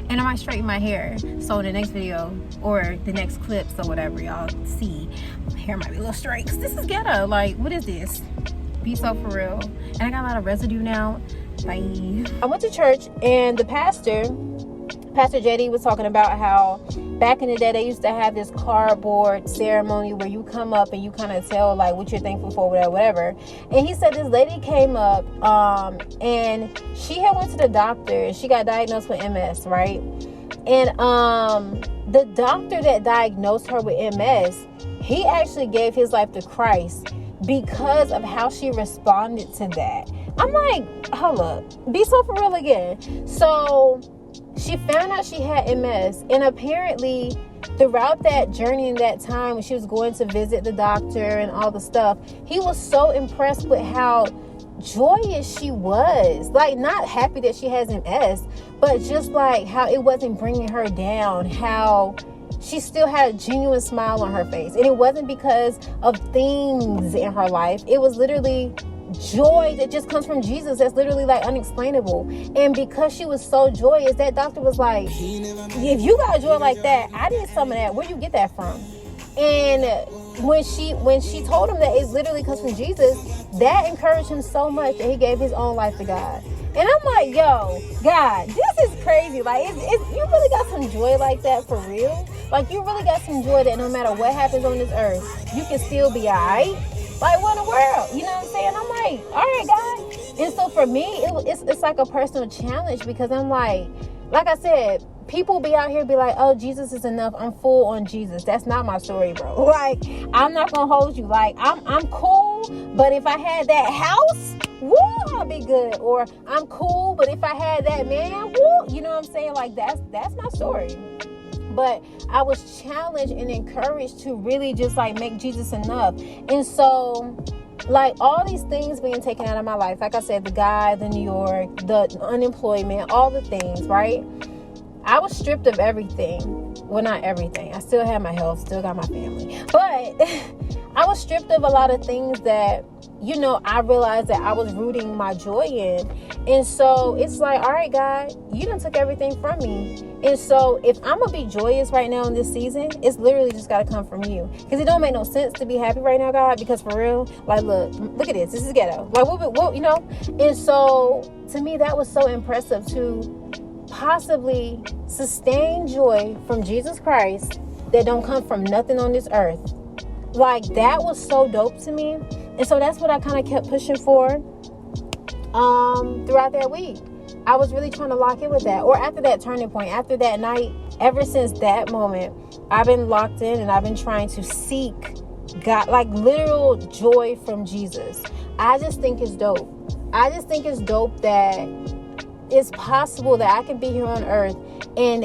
and I might straighten my hair. So in the next video or the next clips or whatever y'all see, my hair might be a little straight. Cause this is ghetto. Like, what is this? Be so for real. And I got a lot of residue now. Bye. I went to church and the pastor JD was talking about how back in the day they used to have this cardboard ceremony where you come up and you kind of tell like what you're thankful for, whatever. And he said this lady came up and she had went to the doctor and she got diagnosed with MS, right? And the doctor that diagnosed her with MS, he actually gave his life to Christ because of how she responded to that. I'm like, hold up, be so for real again. So she found out she had MS, and apparently throughout that journey and that time when she was going to visit the doctor and all the stuff, he was so impressed with how joyous she was. Like, not happy that she has MS, but just like how it wasn't bringing her down, how she still had a genuine smile on her face. And it wasn't because of things in her life. It was literally joy that just comes from Jesus. That's literally like unexplainable. And because she was so joyous, that doctor was like, if you got joy like that, I need some of that. Where you get that from? And when she told him that it literally comes from Jesus, that encouraged him so much that he gave his own life to God. And I'm like, yo, God, this is crazy. Like, you really got some joy like that for real? Like, you really got some joy that no matter what happens on this earth, you can still be all right? Like, what in the world? You know what I'm saying? I'm like, all right, God. And so for me, it's like a personal challenge because I'm like I said, people be out here be like, oh, Jesus is enough. I'm full on Jesus. That's not my story, bro. Like, I'm not going to hold you. Like, I'm cool, but if I had that house, woo, I'll be good. Or I'm cool, but if I had that man, woo, you know what I'm saying? Like, that's my story. But I was challenged and encouraged to really just like make Jesus enough. And so like all these things being taken out of my life, like I said, the guy, the New York, the unemployment, all the things, right? I was stripped of everything. Well, not everything. I still had my health, still got my family. But I was stripped of a lot of things that, you know, I realized that I was rooting my joy in. And so it's like, all right, God, you done took everything from me. And so if I'm going to be joyous right now in this season, it's literally just got to come from you. Because it don't make no sense to be happy right now, God. Because for real, like, look at this. This is ghetto. Like, what, you know? And so to me, that was so impressive to possibly sustain joy from Jesus Christ that don't come from nothing on this earth. Like, that was so dope to me. And so that's what I kind of kept pushing for throughout that week. I was really trying to lock in with that. Or after that turning point, after that night, ever since that moment, I've been locked in and I've been trying to seek God, like literal joy from Jesus. I just think it's dope. I just think it's dope that it's possible that I can be here on earth and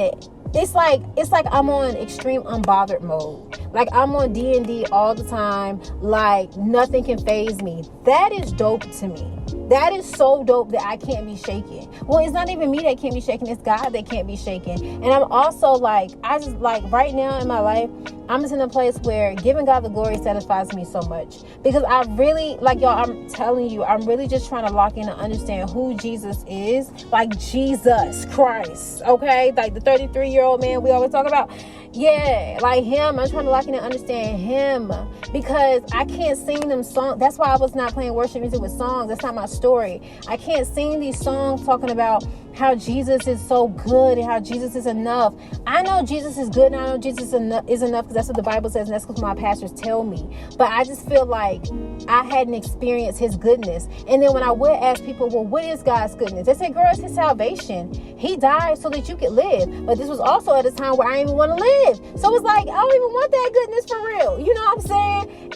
it's like I'm on extreme unbothered mode. Like I'm on D&D all the time. Like nothing can faze me. That is dope to me. That is so dope that I can't be shaken. Well, it's not even me that can't be shaken. It's God that can't be shaken. And I'm also like, I just like right now in my life, I'm just in a place where giving God the glory satisfies me so much. Because I really, like y'all, I'm telling you, I'm really just trying to lock in and understand who Jesus is. Like Jesus Christ, okay? Like the 33-year-old man we always talk about. Yeah, like him. I'm trying to lock in and understand him, because I can't sing them songs. That's why I was not playing worship music with songs. That's not my story. I can't sing these songs talking about how Jesus is so good and how Jesus is enough. I know Jesus is good and I know Jesus is enough because that's what the Bible says and that's what my pastors tell me. But I just feel like I hadn't experienced his goodness. And then when I would ask people, well, what is God's goodness? They say, girl, it's his salvation. He died so that you could live. But this was also at a time where I didn't even want to live. So it's like, I don't even want that goodness for real. You know what I'm saying?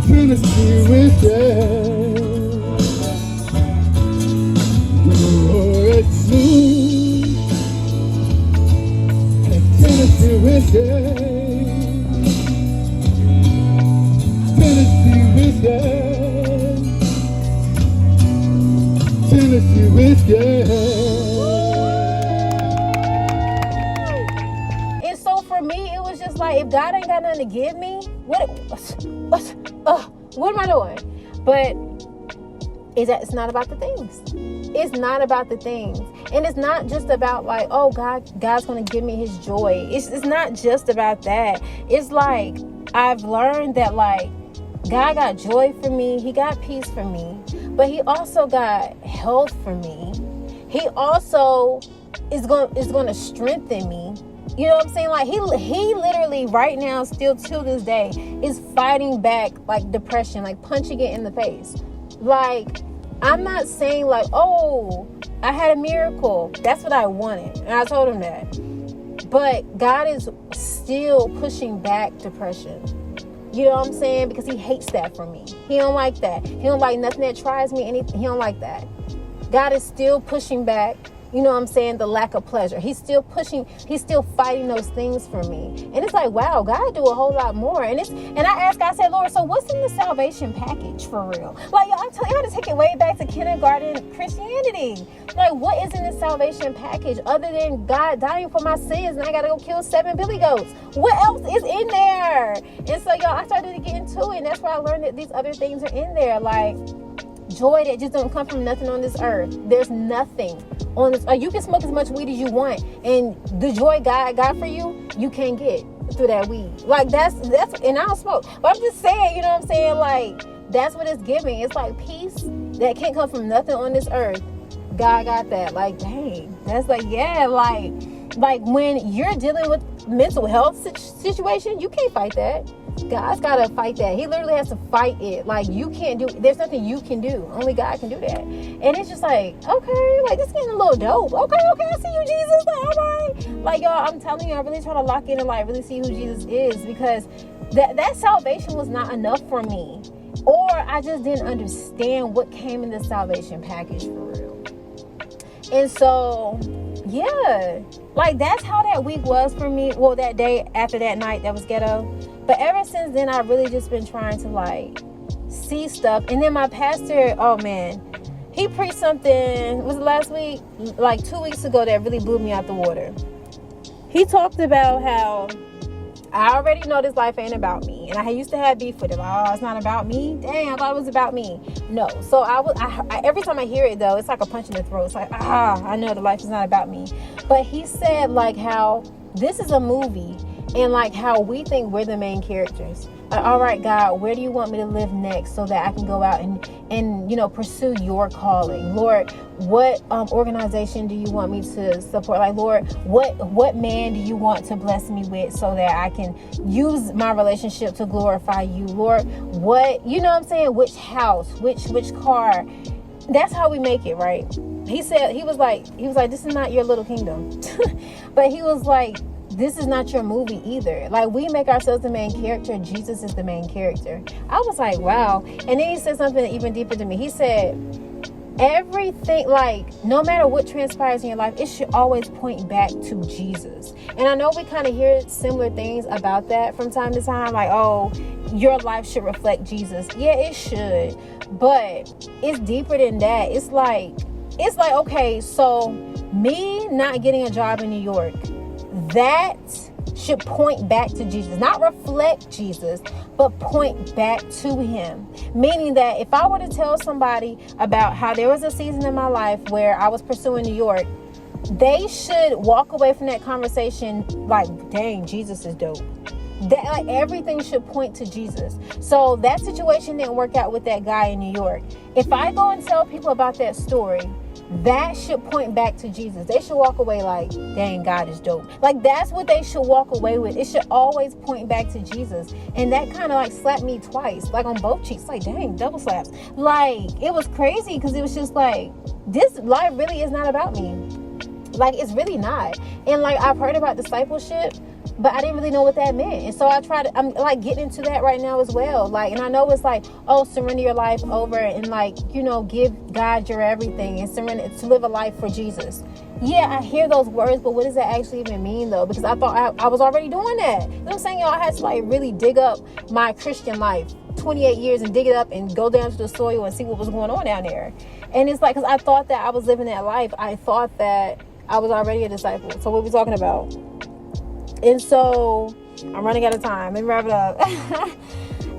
Tennessee with you. Tennessee whiskey, Tennessee whiskey, Tennessee whiskey. And so for me, it was just like, if God ain't got nothing to give me, what am I doing? But it's not about the things. It's not about the things. And it's not just about like, oh, God's going to give me his joy. It's not just about that. It's like, I've learned that like, God got joy for me. He got peace for me. But he also got health for me. He also is going to strengthen me. You know what I'm saying? Like he literally right now, still to this day, is fighting back like depression, like punching it in the face. Like, I'm not saying like, oh, I had a miracle. That's what I wanted. And I told him that. But God is still pushing back depression. You know what I'm saying? Because he hates that for me. He don't like that. He don't like nothing that tries me. He don't like that. God is still pushing back, you know what I'm saying, the lack of pleasure. He's still pushing, he's still fighting those things for me. And it's like, wow, God do a whole lot more. And I asked God, I said, Lord, so what's in the salvation package for real? Like, I'm telling you, I had to take it way back to kindergarten Christianity. Like, what is in the salvation package other than God dying for my sins and I gotta go kill 7 billy goats? What else is in there? And so, y'all, I started to get into it, and that's where I learned that these other things are in there. Like, joy that just don't come from nothing on this earth. There's nothing on this earth. You can smoke as much weed as you want, and the joy God got for you, you can't get through that weed. Like that's and I don't smoke, but I'm just saying, you know what I'm saying? Like, that's what it's giving. It's like peace that can't come from nothing on this earth. God got that. Like, dang, that's like, yeah, like when you're dealing with mental health situation, you can't fight that. God's gotta fight that. He literally has to fight it. Like, you can't do, there's nothing you can do. Only God can do that. And it's just like, okay, like this getting a little dope. Okay, I see you, Jesus. Like, all right. Like, y'all, I'm telling you, I really try to lock in and like really see who Jesus is, because that salvation was not enough for me. Or I just didn't understand what came in the salvation package for real. And so, yeah, like that's how that week was for me. Well, that day after that night, that was ghetto. But ever since then, I've really just been trying to like see stuff. And then my pastor, oh man, he preached something, was it last week? Like 2 weeks ago, that really blew me out the water. He talked about how I already know this life ain't about me. And I used to have beef with it. Like, oh, it's not about me. Dang, I thought it was about me. No. So I every time I hear it though, it's like a punch in the throat. It's like, I know the life is not about me. But he said like how this is a movie, and like how we think we're the main characters. Like, all right, God, where do you want me to live next so that I can go out and you know, pursue your calling? Lord, what organization do you want me to support? Like, Lord, what man do you want to bless me with so that I can use my relationship to glorify you? Lord, what, you know what I'm saying? Which house, which car? That's how we make it, right? He said, he was like, this is not your little kingdom. But he was like, this is not your movie either. Like, we make ourselves the main character. Jesus is the main character. I was like, wow. And then he said something even deeper to me. He said, everything, like, no matter what transpires in your life, it should always point back to Jesus. And I know we kind of hear similar things about that from time to time. Like, oh, your life should reflect Jesus. Yeah, it should. But it's deeper than that. It's like, okay, so me not getting a job in New York, that should point back to Jesus, not reflect Jesus, but point back to him. Meaning that if I were to tell somebody about how there was a season in my life where I was pursuing New York, they should walk away from that conversation like, dang, Jesus is dope. That, like, everything should point to Jesus. So that situation didn't work out with that guy in New York. If I go and tell people about that story, that should point back to Jesus. They should walk away like, dang, God is dope. Like, that's what they should walk away with. It should always point back to Jesus. And that kind of like slapped me twice, like on both cheeks. Like, dang, double slaps. Like, it was crazy because it was just like, this life really is not about me. Like, it's really not. And like, I've heard about discipleship, but I didn't really know what that meant. And so I'm like getting into that right now as well. Like, and I know it's like, oh, surrender your life over and like, you know, give God your everything and surrender to live a life for Jesus. Yeah, I hear those words, but what does that actually even mean though? Because I thought I was already doing that. You know what I'm saying? Y'all, I had to like really dig up my Christian life, 28 years, and dig it up and go down to the soil and see what was going on down there. And it's like, because I thought that I was living that life. I thought that I was already a disciple. So what are we talking about? And so I'm running out of time. Let me wrap it up.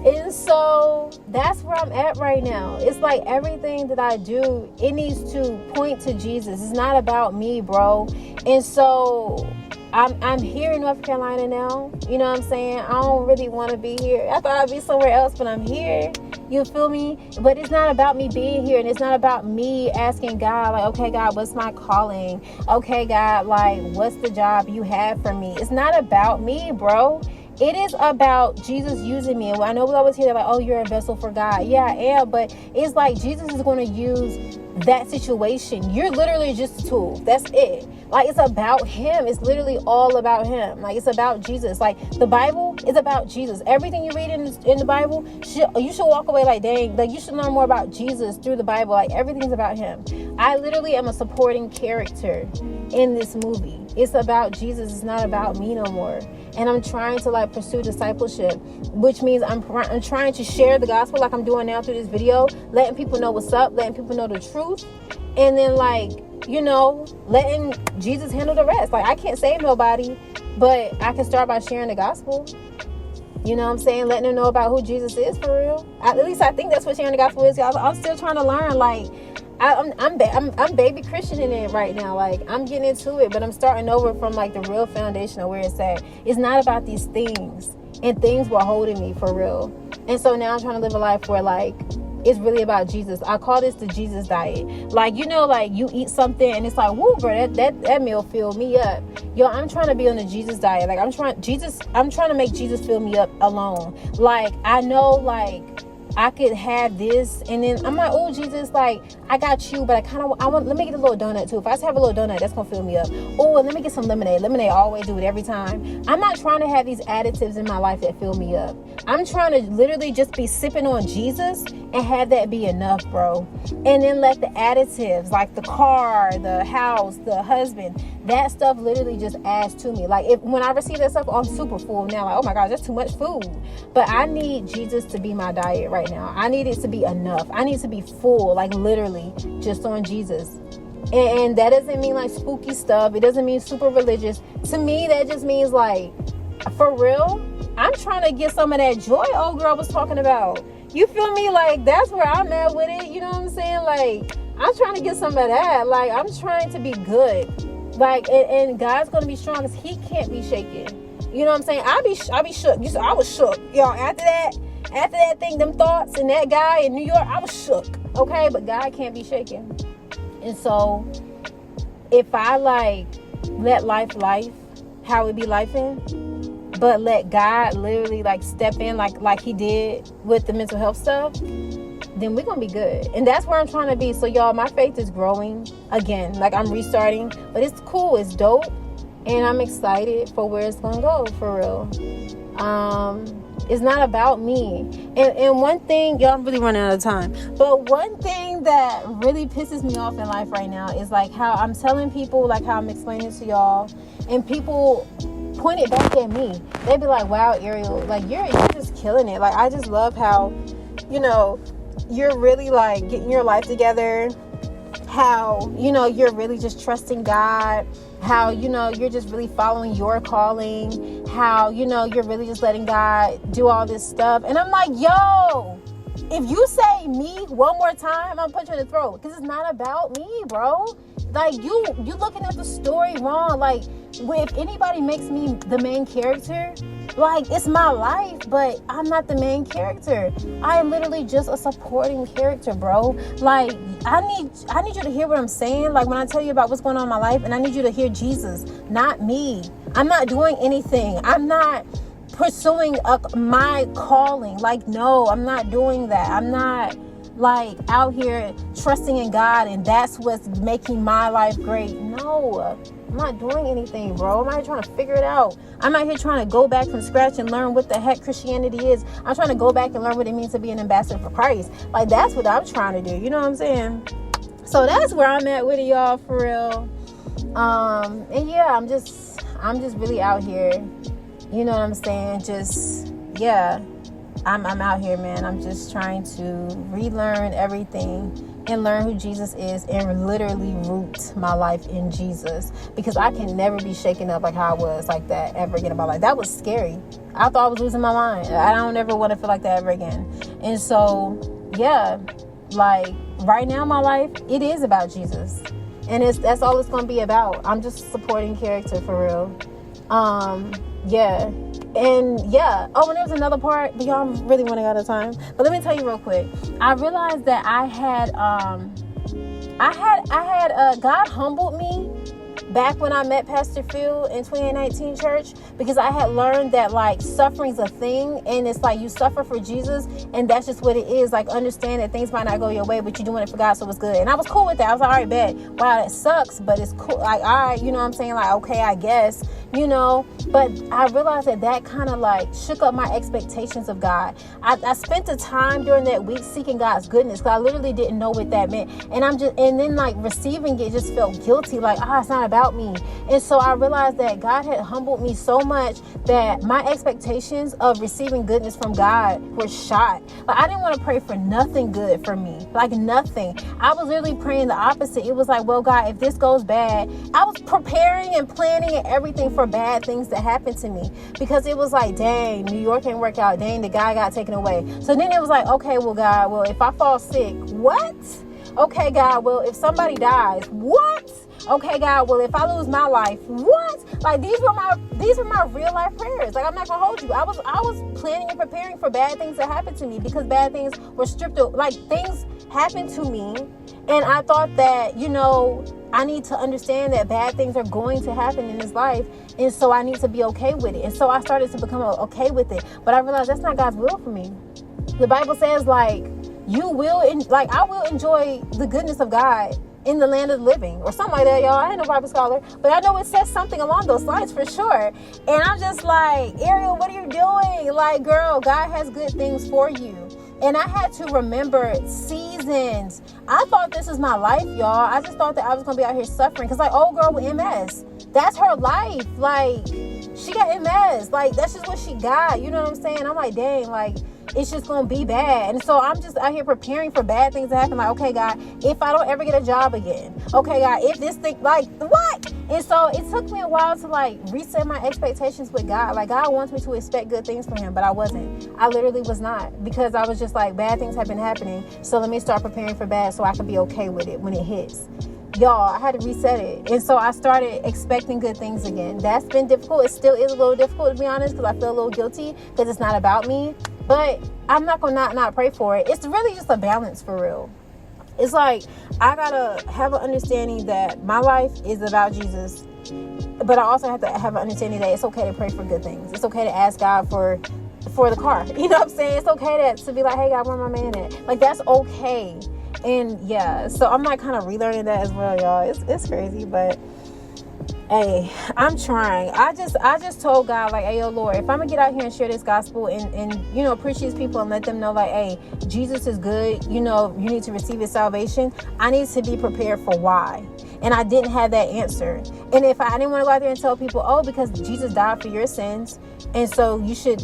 And so that's where I'm at right now. It's like everything that I do, it needs to point to Jesus. It's not about me, bro. And so I'm here in North Carolina now. You know what I'm saying? I don't really want to be here. I thought I'd be somewhere else, but I'm here. You feel me? But it's not about me being here, and it's not about me asking God, like, okay, God, what's my calling? Okay, God, like, what's the job you have for me? It's not about me, bro. It is about Jesus using me. And I know we always hear that, like, oh, you're a vessel for God. Yeah, I am. But it's like Jesus is going to use that situation. You're literally just a tool. That's it. Like, it's about him. It's literally all about him. Like, it's about Jesus. Like, the Bible is about Jesus. Everything you read in the Bible, you should walk away like, dang, like, you should learn more about Jesus through the Bible. Like, everything's about him. I literally am a supporting character in this movie. It's about Jesus. It's not about me no more. And I'm trying to like pursue discipleship, which means I'm trying to share the gospel like I'm doing now through this video, letting people know what's up, letting people know the truth, and then like, you know, letting Jesus handle the rest. Like, I can't save nobody, but I can start by sharing the gospel. You know what I'm saying? Letting them know about who Jesus is for real. At least I think that's what sharing the gospel is, y'all. I'm still trying to learn. Like, I'm baby Christian in it right now. Like, I'm getting into it, but I'm starting over from like the real foundation of where it's at. It's not about these things, and things were holding me for real. And so now I'm trying to live a life where like it's really about Jesus. I call this the Jesus diet. Like, you know, like you eat something and it's like, woo, bro, that meal filled me up. Yo, I'm trying to be on the Jesus diet. Like, I'm trying to make Jesus fill me up alone. Like, I know, like, I could have this, and then I'm like, oh, Jesus, like, I got you, but let me get a little donut too. If I just have a little donut, that's gonna fill me up. Oh, and let me get some lemonade. Lemonade, I always do it every time. I'm not trying to have these additives in my life that fill me up. I'm trying to literally just be sipping on Jesus and have that be enough, bro. And then let the additives, like the car, the house, the husband, that stuff literally just adds to me. Like, when I receive that stuff, I'm super full now. Like, oh my gosh, that's too much food. But I need Jesus to be my diet right now. I need it to be enough. I need to be full, like literally just on Jesus. And that doesn't mean like spooky stuff. It doesn't mean super religious. To me, that just means like, for real, I'm trying to get some of that joy old girl was talking about. You feel me? Like, that's where I'm at with it. You know what I'm saying? Like, I'm trying to get some of that. Like, I'm trying to be good. Like, and God's going to be strong because he can't be shaken. You know what I'm saying? I be shook. I was shook. Y'all, after that thing, them thoughts and that guy in New York, I was shook. Okay? But God can't be shaken. And so, if I, like, let life how it be lifing, but let God literally, like, step in like he did with the mental health stuff, then we're gonna be good. And that's where I'm trying to be. So y'all, my faith is growing again. Like, I'm restarting, but it's cool, it's dope, and I'm excited for where it's gonna go, for real. It's not about me. And one thing, y'all, I'm really running out of time, but one thing that really pisses me off in life right now is like how I'm telling people, like how I'm explaining to y'all, and people point it back at me. They be like, wow, Ariel, like you're just killing it. Like, I just love how, you know, you're really like getting your life together, how, you know, you're really just trusting God, how, you know, you're just really following your calling, how, you know, you're really just letting God do all this stuff. And I'm like, yo, if you say me one more time, I'm gonna put you in the throat, because it's not about me, bro. like you looking at the story wrong. Like, if anybody makes me the main character, like, it's my life, but I'm not the main character. I am literally just a supporting character, bro. Like, I need you to hear what I'm saying. Like, when I tell you about what's going on in my life, and I need you to hear Jesus, not me. I'm not doing anything. I'm not pursuing my calling. Like, no, I'm not doing that. I'm not like out here trusting in God, and that's what's making my life great. No, I'm not doing anything, bro. I'm out here trying to figure it out. I'm out here trying to go back from scratch and learn what the heck Christianity is. I'm trying to go back and learn what it means to be an ambassador for Christ. Like, that's what I'm trying to do. You know what I'm saying? So that's where I'm at with it, y'all, for real. And yeah, I'm just really out here. You know what I'm saying? Just, yeah. I'm out here, man. I'm just trying to relearn everything and learn who Jesus is, and literally root my life in Jesus, because I can never be shaken up like how I was like that ever again in my life. That was scary. I thought I was losing my mind. I don't ever want to feel like that ever again. And so, yeah, like right now in my life, it is about Jesus, and that's all it's going to be about. I'm just a supporting character for real. Yeah. And yeah, and there's another part, but y'all really want to go out of time. But let me tell you real quick. I realized that I had God humbled me back when I met Pastor Phil in 2019 church, because I had learned that like suffering's a thing, and it's like you suffer for Jesus, and that's just what it is. Like, understand that things might not go your way, but you're doing it for God, so it's good. And I was cool with that. I was like, all right, bet. Wow, that sucks, but it's cool. Like, all right, you know what I'm saying? Like, okay, I guess, you know. But I realized that kind of like shook up my expectations of God. I spent the time during that week seeking God's goodness, because I literally didn't know what that meant. And then like receiving it just felt guilty. Like, it's not about me. And so I realized that God had humbled me so much that my expectations of receiving goodness from God were shot. Like, I didn't want to pray for nothing good for me. Like, nothing. I was literally praying the opposite. It was like, well, God, if this goes bad, I was preparing and planning and everything for bad things that happened to me, because it was like, dang, New York ain't work out. Dang, the guy got taken away. So then it was like, okay, well, God, well, if I fall sick, what? Okay, God, well, if somebody dies, what? Okay, God, well, if I lose my life, what? Like, these were my real life prayers. Like, I'm not gonna hold you. I was planning and preparing for bad things that happened to me, because bad things were stripped of. Like, things happened to me, and I thought that, you know, I need to understand that bad things are going to happen in this life, and so I need to be okay with it. And so I started to become okay with it. But I realized that's not God's will for me. The Bible says, like, I will enjoy the goodness of God in the land of the living, or something like that, y'all. I ain't no Bible scholar, but I know it says something along those lines for sure. And I'm just like, Ariel, what are you doing? Like, girl, God has good things for you. And I had to remember seasons. I thought this was my life, y'all. I just thought that I was gonna be out here suffering, because like, old girl with MS, that's her life. Like, she got MS. Like, that's just what she got. You know what I'm saying? I'm like, dang, like, it's just gonna be bad. And so I'm just out here preparing for bad things to happen. Like, okay, God, if I don't ever get a job again, okay, God, if this thing, like, what? And so it took me a while to like reset my expectations with God. Like, God wants me to expect good things from him, but I wasn't. I literally was not, because I was just like, bad things have been happening, so let me start preparing for bad so I can be okay with it when it hits. Y'all, I had to reset it. And so I started expecting good things again. That's been difficult. It still is a little difficult, to be honest, because I feel a little guilty, because it's not about me. But I'm not going to not pray for it. It's really just a balance, for real. It's like, I got to have an understanding that my life is about Jesus. But I also have to have an understanding that it's okay to pray for good things. It's okay to ask God for the car. You know what I'm saying? It's okay to be like, hey, God, where my man at? Like, that's okay. And yeah, so I'm like kind of relearning that as well, y'all. It's crazy, but hey, I'm trying. I just told God, like, hey, yo, Lord, if I'm gonna get out here and share this gospel and you know, preach these people and let them know, like, hey, Jesus is good, you know, you need to receive his salvation, I need to be prepared for why. And I didn't have that answer. And if I didn't want to go out there and tell people, oh, because Jesus died for your sins, and so you should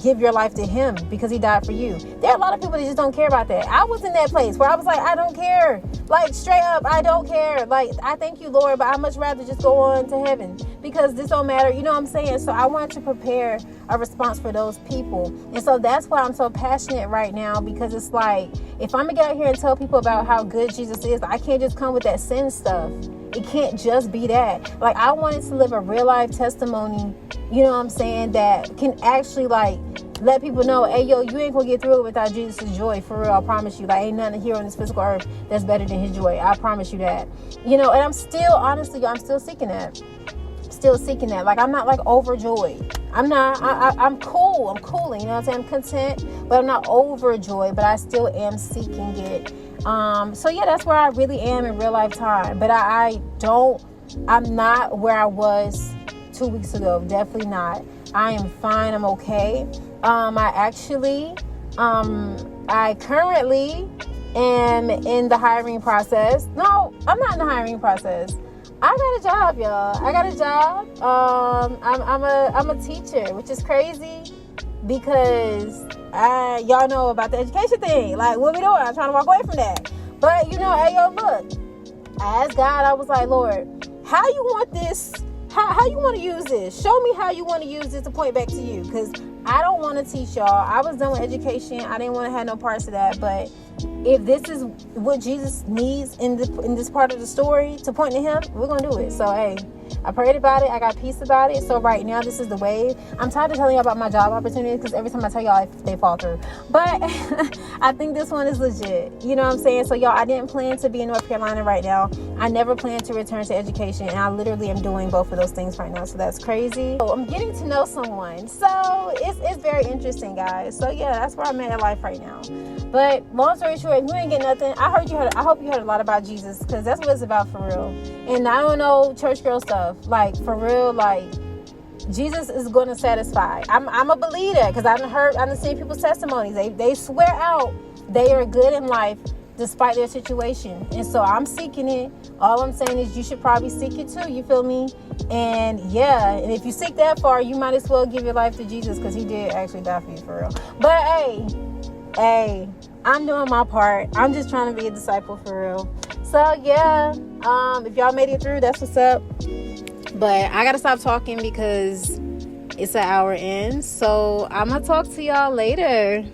give your life to him because he died for you. There are a lot of people that just don't care about that. I was in that place where I was like, I don't care. Like, straight up, I don't care. Like, I thank you, Lord, but I'd much rather just go on to heaven because this don't matter. You know what I'm saying? So I wanted to prepare a response for those people. And so that's why I'm so passionate right now, because it's like, if I'm going to get out here and tell people about how good Jesus is, I can't just come with that sin doing stuff. It can't just be that. Like, I wanted to live a real life testimony, you know what I'm saying, that can actually like let people know, hey, yo, you ain't gonna get through it without Jesus' joy. For real, I promise you. Like, ain't nothing here on this physical earth that's better than his joy. I promise you that. You know, and I'm still, honestly, I'm still seeking that. Still seeking that. Like, I'm not like overjoyed. I'm not. I'm cool. I'm cooling. You know what I'm saying? I'm content, but I'm not overjoyed. But I still am seeking it. So yeah, that's where I really am in real life time. But I'm not where I was 2 weeks ago. Definitely not. I am fine. I'm okay. I currently am in the hiring process. No, I'm not in the hiring process. I got a job, y'all. I got a job. I'm a teacher, which is crazy because y'all know about the education thing. Like, what we doing? I'm trying to walk away from that. But, you know, hey, yo, look. I asked God, I was like, Lord, how you want this? How you want to use this? Show me how you want to use this to point back to you. Because I don't want to teach y'all. I was done with education. I didn't want to have no parts of that. But if this is what Jesus needs in this part of the story to point to him, we're going to do it. So, hey, I prayed about it. I got peace about it. So right now, this is the wave. I'm tired of telling y'all about my job opportunities because every time I tell y'all, they fall through. But I think this one is legit. You know what I'm saying? So, y'all, I didn't plan to be in North Carolina right now. I never planned to return to education. And I literally am doing both of those things right now. So that's crazy. So I'm getting to know someone. So it's very interesting, guys. So, yeah, that's where I'm at in life right now. But long story short, you ain't get nothing. I hope you heard a lot about Jesus because that's what it's about for real. And I don't know church girl stuff. Like, for real, like, Jesus is going to satisfy. I'm a believer because I've seen people's testimonies. They swear out they are good in life despite their situation. And so I'm seeking it. All I'm saying is you should probably seek it too. You feel me? And yeah, and if you seek that far, you might as well give your life to Jesus because he did actually die for you for real. But hey, I'm doing my part. I'm just trying to be a disciple for real. So yeah, if y'all made it through, that's what's up. But I gotta stop talking because it's an hour in. So I'm gonna talk to y'all later.